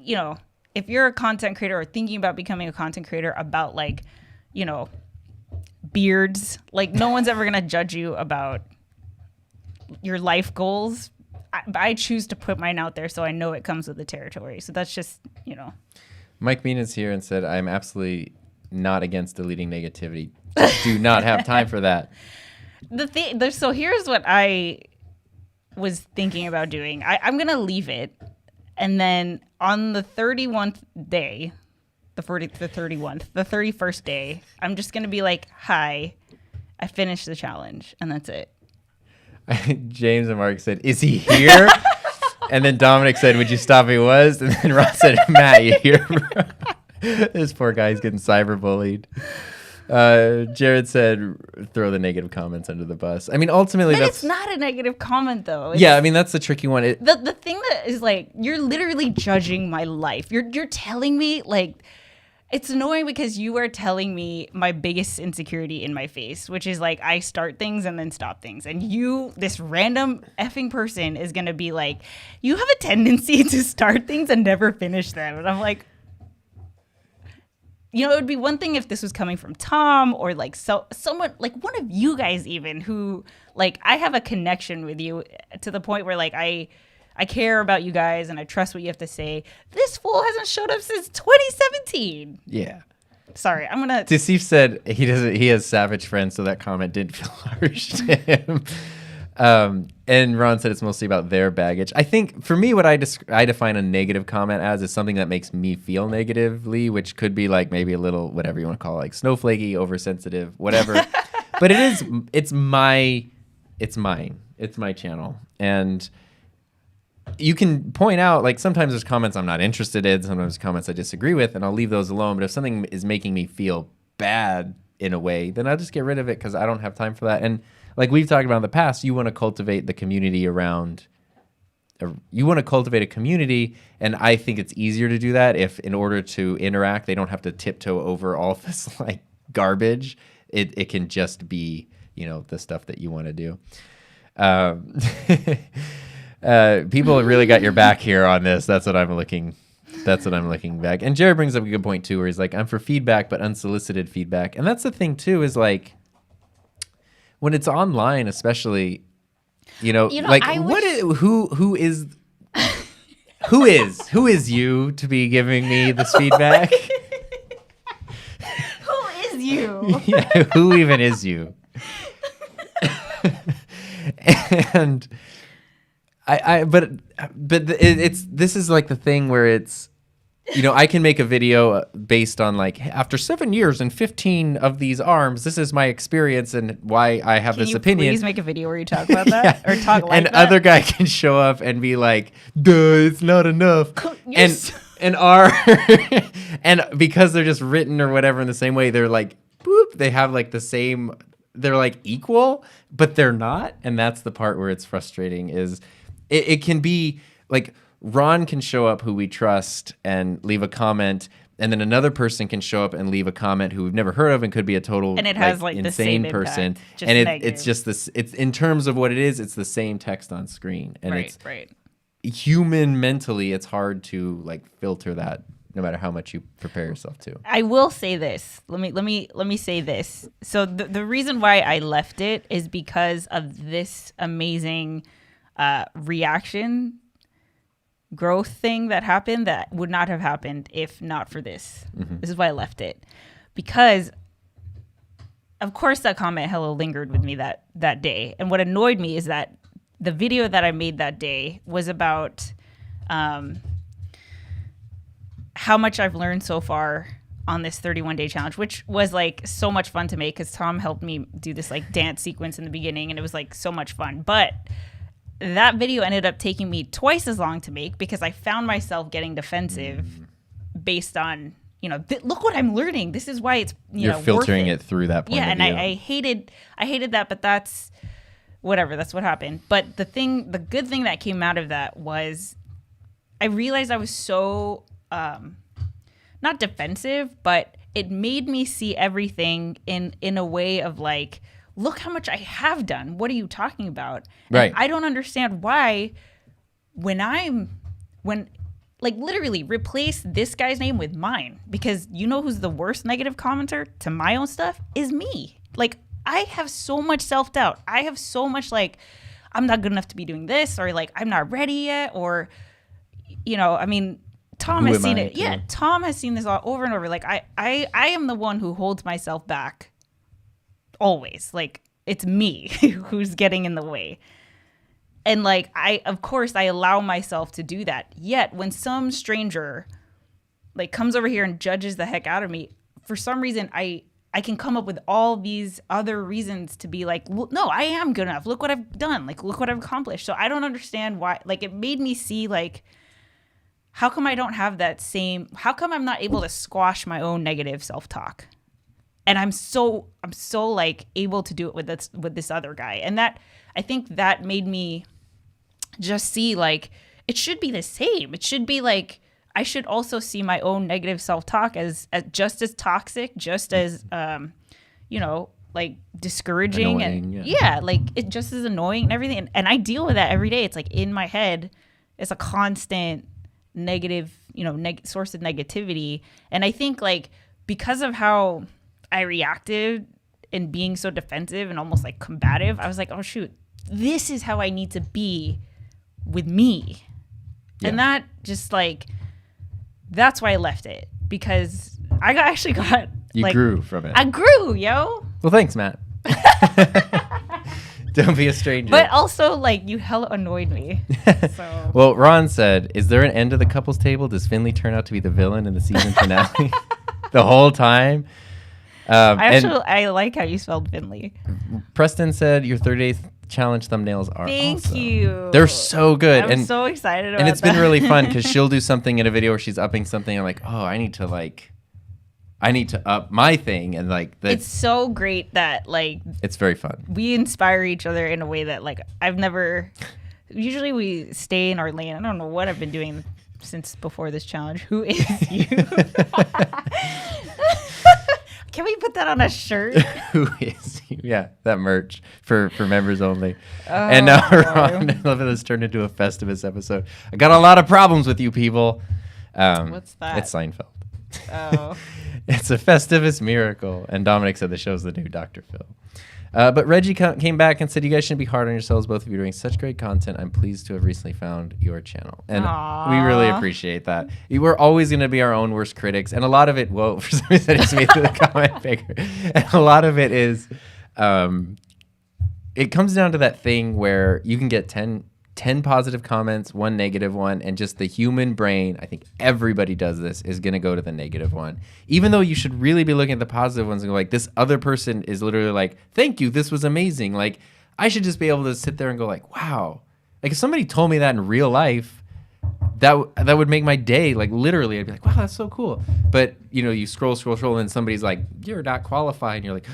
a content creator or thinking about becoming a content creator about, like, beards, like, no one's ever going to judge you about your life goals. I choose to put mine out there, so I know it comes with the territory. So that's just, Mike Mina's here and said, I'm absolutely not against deleting negativity. Do not have time for that. So here's what I was thinking about doing. I'm going to leave it. And then on the 31st day, the 31st day, I'm just going to be like, hi, I finished the challenge. And that's it. James and Mark said, is he here? And then Dominic said, would you stop if he was? And then Ross said, Matt, you here? This poor guy's getting cyberbullied. Jared said, throw the negative comments under the bus. I mean, ultimately, But that's it's not a negative comment, though. yeah. I mean, that's the tricky one. The thing that is like, you're literally judging my life. You're telling me, like, it's annoying because you are telling me my biggest insecurity in my face, which is like I start things and then stop things. And you, this random effing person, is going to be like, you have a tendency to start things and never finish them. And I'm like, you know, it would be one thing if this was coming from Tom or like someone like one of you guys even who like I have a connection with you to the point where like I care about you guys and I trust what you have to say. This fool hasn't showed up since 2017. yeah. Sorry, I'm gonna. Steve said he has savage friends, so that comment didn't feel harsh to him. And Ron said it's mostly about their baggage. I think for me, what I define a negative comment as is something that makes me feel negatively, which could be like maybe a little whatever you want to call it, like snowflakey, oversensitive, whatever. But it's mine. It's my channel, and you can point out like sometimes there's comments I'm not interested in, sometimes comments I disagree with, and I'll leave those alone. But if something is making me feel bad in a way, then I'll just get rid of it because I don't have time for that. And like we've talked about in the past, you want to cultivate the community around. You want to cultivate a community, and I think it's easier to do that if, in order to interact, they don't have to tiptoe over all this like garbage. It can just be, you know, the stuff that you want to do. People really got your back here on this. That's what I'm looking back. And Jared brings up a good point too, where he's like, I'm for feedback, but unsolicited feedback. And that's the thing too, is like when it's online, especially, you know like who is you to be giving me this feedback? Who is you? Yeah, who even is you? And this is like the thing where it's, you know, I can make a video based on like, after 7 years and 15 of these arms, this is my experience and why I have this opinion. Please make a video where you talk about that or talk like and that. Other guy can show up and be like, duh, it's not enough. Yes. And and because they're just written or whatever in the same way, they're like, boop, they have like the same, they're like equal, but they're not. And that's the part where it's frustrating is it can be like, Ron can show up who we trust and leave a comment, and then another person can show up and leave a comment who we've never heard of and could be a total and it has like insane the same person. Impact, and it's just this. It's in terms of what it is. It's the same text on screen, and right. Human mentally, it's hard to like filter that, no matter how much you prepare yourself to. I will say this. Let me say this. So the reason why I left it is because of this amazing reaction growth thing that happened that would not have happened if not for this. Mm-hmm. This is why I left it. Because of course that comment hella lingered with me that day. And what annoyed me is that the video that I made that day was about how much I've learned so far on this 31-day challenge, which was like so much fun to make because Tom helped me do this like dance sequence in the beginning and it was like so much fun. But that video ended up taking me twice as long to make because I found myself getting defensive based on, you know, look what I'm learning. This is why it's, you're filtering it through that point of view. And I hated that, but that's whatever. That's what happened. But the good thing that came out of that was I realized I was so not defensive, but it made me see everything in a way of like, look how much I have done. What are you talking about? And right. I don't understand why when like literally replace this guy's name with mine, because you know who's the worst negative commenter to my own stuff is me. Like I have so much self-doubt. I have so much like, I'm not good enough to be doing this, or like, I'm not ready yet. Or, you know, I mean, Tom has seen it. Yeah. Tom has seen this all over and over. Like I am the one who holds myself back. Always. Like it's me who's getting in the way. And like of course I allow myself to do that. Yet when some stranger like comes over here and judges the heck out of me, for some reason I can come up with all these other reasons to be like, no, I am good enough. Look what I've done. Like look what I've accomplished. So I don't understand why. Like it made me see like, how come I don't have that same, how come I'm not able to squash my own negative self-talk? and I'm so like able to do it with this other guy. And that, I think that made me just see like it should be the same. It should be like I should also see my own negative self-talk as just as toxic, just as like discouraging, annoying, and like it just as annoying and everything. And I deal with that every day. It's like in my head, it's a constant negative, source of negativity. And I think like because of how I reacted and being so defensive and almost like combative, I was like, oh shoot, this is how I need to be with me. Yeah. And that just like, that's why I left it, because I actually got you like, grew from it. I grew, yo. Well, thanks, Matt. Don't be a stranger. But also, like, you hella annoyed me. So. Well, Ron said, is there an end to the couples table? Does Finley turn out to be the villain in the season finale the whole time? I like how you spelled Finley. Preston said your 30-day challenge thumbnails are Thank awesome. you. They're so good. I'm so excited about that. And it's been really fun because she'll do something in a video where she's upping something. I'm like, oh, I need to up my thing. And like, it's so great that like, it's very fun. We inspire each other in a way that like usually we stay in our lane. I don't know what I've been doing since before this challenge. Who is you? Can we put that on a shirt? Who is you? Yeah, that merch for members only. And now Ron, I love how this turned into a Festivus episode. I got a lot of problems with you people. What's that? It's Seinfeld. Oh. It's a Festivus miracle. And Dominic said the show's the new Dr. Phil. But Reggie came back and said, you guys shouldn't be hard on yourselves. Both of you are doing such great content. I'm pleased to have recently found your channel. And we really appreciate that. We're always going to be our own worst critics. And a lot of it, for some reason, it's me through the comment figure. And a lot of it is, it comes down to that thing where you can get 10 positive comments, 1 negative one, and just the human brain, I think everybody does this, is going to go to the negative one. Even though you should really be looking at the positive ones and go like, this other person is literally like, thank you, this was amazing. Like, I should just be able to sit there and go like, wow. Like, if somebody told me that in real life, that would make my day. Like, literally, I'd be like, wow, that's so cool. But, you scroll, and then somebody's like, you're not qualified. And you're like,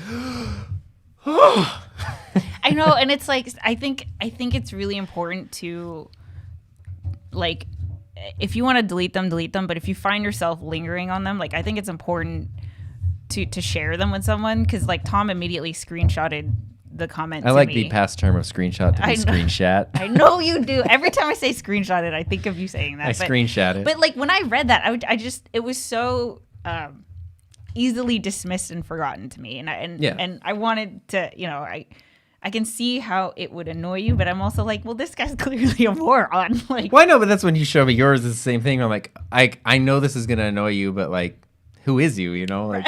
oh. I know, and it's like I think it's really important to like if you want to delete them, but if you find yourself lingering on them, like I think it's important to share them with someone, because like Tom immediately screenshotted the comment. I like the past term of screenshot to be screenshot. I know you do. Every time I say screenshot it, I think of you saying that. Screenshot it. But like when I read that, it was so easily dismissed and forgotten to me, and I wanted to, I can see how it would annoy you, but I'm also like, well, this guy's clearly a moron. Like, well, I know, but that's when you show me yours is the same thing. I'm like, I know this is gonna annoy you, but like, who is you? Like.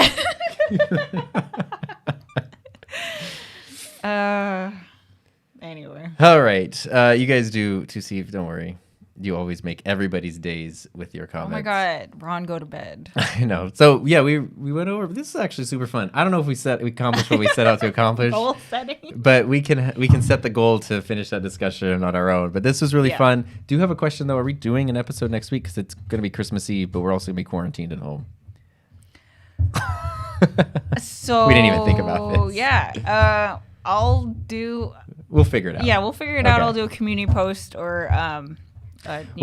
Anyway. All right, you guys do to see. Don't worry. You always make everybody's days with your comments. Oh my God, Ron, go to bed. I know. So yeah, we went over. This is actually super fun. I don't know if we accomplished what we set out to accomplish. Goal setting. But we can set the goal to finish that discussion on our own. But this was really fun. Do you have a question though? Are we doing an episode next week? Because it's going to be Christmas Eve, but we're also going to be quarantined at home. So we didn't even think about this. Yeah. We'll figure it out. Yeah, we'll figure it out. I'll do a community post or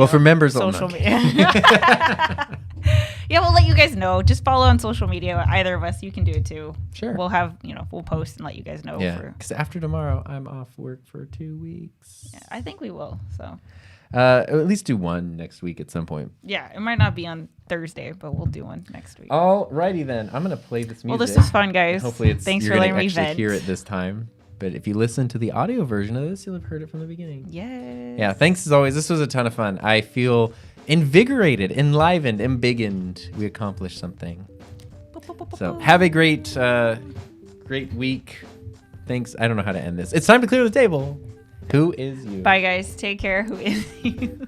for members social media. Yeah, we'll let you guys know. Just follow on social media. Either of us, you can do it too. Sure. We'll have we'll post and let you guys know. Yeah. Because after tomorrow, I'm off work for 2 weeks. Yeah, I think we will. So. At least do one next week at some point. Yeah, it might not be on Thursday, but we'll do one next week. Alrighty then. I'm gonna play this music. Well, this was fun, guys. Hopefully, Thanks you're for letting me actually vent. hear it this time. But if you listen to the audio version of this, you'll have heard it from the beginning. Yes. Yeah. Thanks as always. This was a ton of fun. I feel invigorated, enlivened, embiggened. We accomplished something. So have a great week. Thanks. I don't know how to end this. It's time to clear the table. Who is you? Bye, guys. Take care. Who is you?